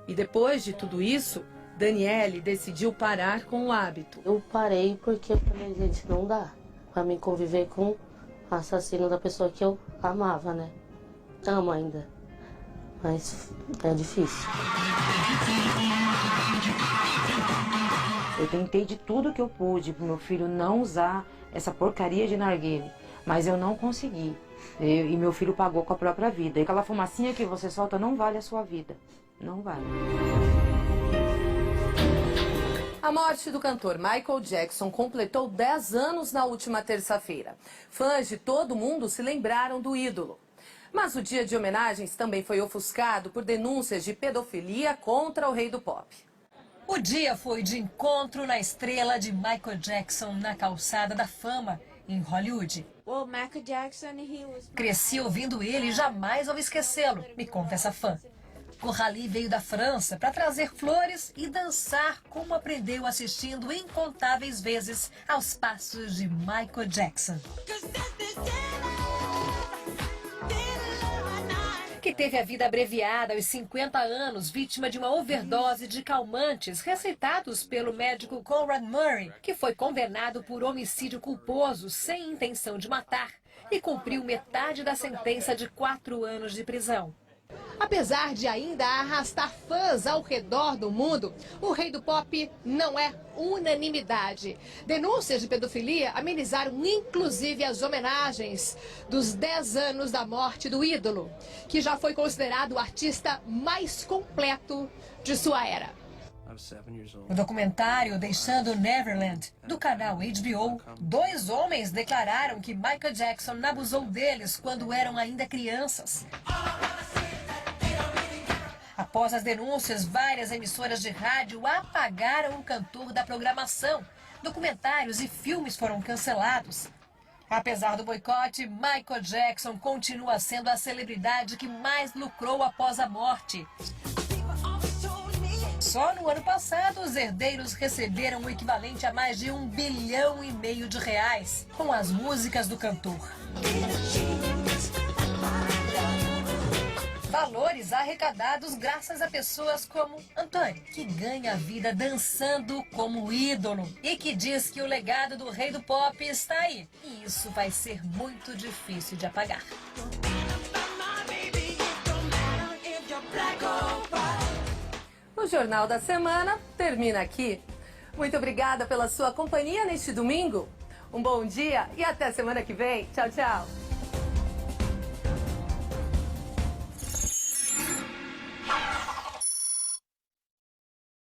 E depois de tudo isso, Daniele decidiu parar com o hábito. Eu parei porque eu falei, gente, não dá. pra mim conviver com o assassino da pessoa que eu amava, né? Amo ainda, mas é difícil. Eu tentei de tudo que eu pude pro meu filho não usar essa porcaria de narguilé, mas eu não consegui. E meu filho pagou com a própria vida. E aquela fumacinha que você solta não vale a sua vida. Não vale. A morte do cantor Michael Jackson completou 10 anos na última terça-feira. Fãs de todo mundo se lembraram do ídolo. Mas o dia de homenagens também foi ofuscado por denúncias de pedofilia contra o rei do pop. O dia foi de encontro na estrela de Michael Jackson na calçada da fama, em Hollywood. Cresci ouvindo ele e jamais vou esquecê-lo, me conta essa fã. Coralie veio da França para trazer flores e dançar como aprendeu assistindo incontáveis vezes aos passos de Michael Jackson. Que teve a vida abreviada aos 50 anos, vítima de uma overdose de calmantes receitados pelo médico Conrad Murray, que foi condenado por homicídio culposo sem intenção de matar e cumpriu metade da sentença de 4 anos de prisão. Apesar de ainda arrastar fãs ao redor do mundo, o rei do pop não é unanimidade. Denúncias de pedofilia amenizaram inclusive as homenagens dos 10 anos da morte do ídolo, que já foi considerado o artista mais completo de sua era. No documentário Deixando Neverland, do canal HBO, 2 homens declararam que Michael Jackson abusou deles quando eram ainda crianças. Após as denúncias, várias emissoras de rádio apagaram o cantor da programação. Documentários e filmes foram cancelados. Apesar do boicote, Michael Jackson continua sendo a celebridade que mais lucrou após a morte. Só no ano passado, os herdeiros receberam o equivalente a mais de R$1,5 bilhão de reais com as músicas do cantor. Valores arrecadados graças a pessoas como Antônio, que ganha a vida dançando como ídolo e que diz que o legado do rei do pop está aí. E isso vai ser muito difícil de apagar. O Jornal da Semana termina aqui. Muito obrigada pela sua companhia neste domingo. Um bom dia e até semana que vem. Tchau, tchau.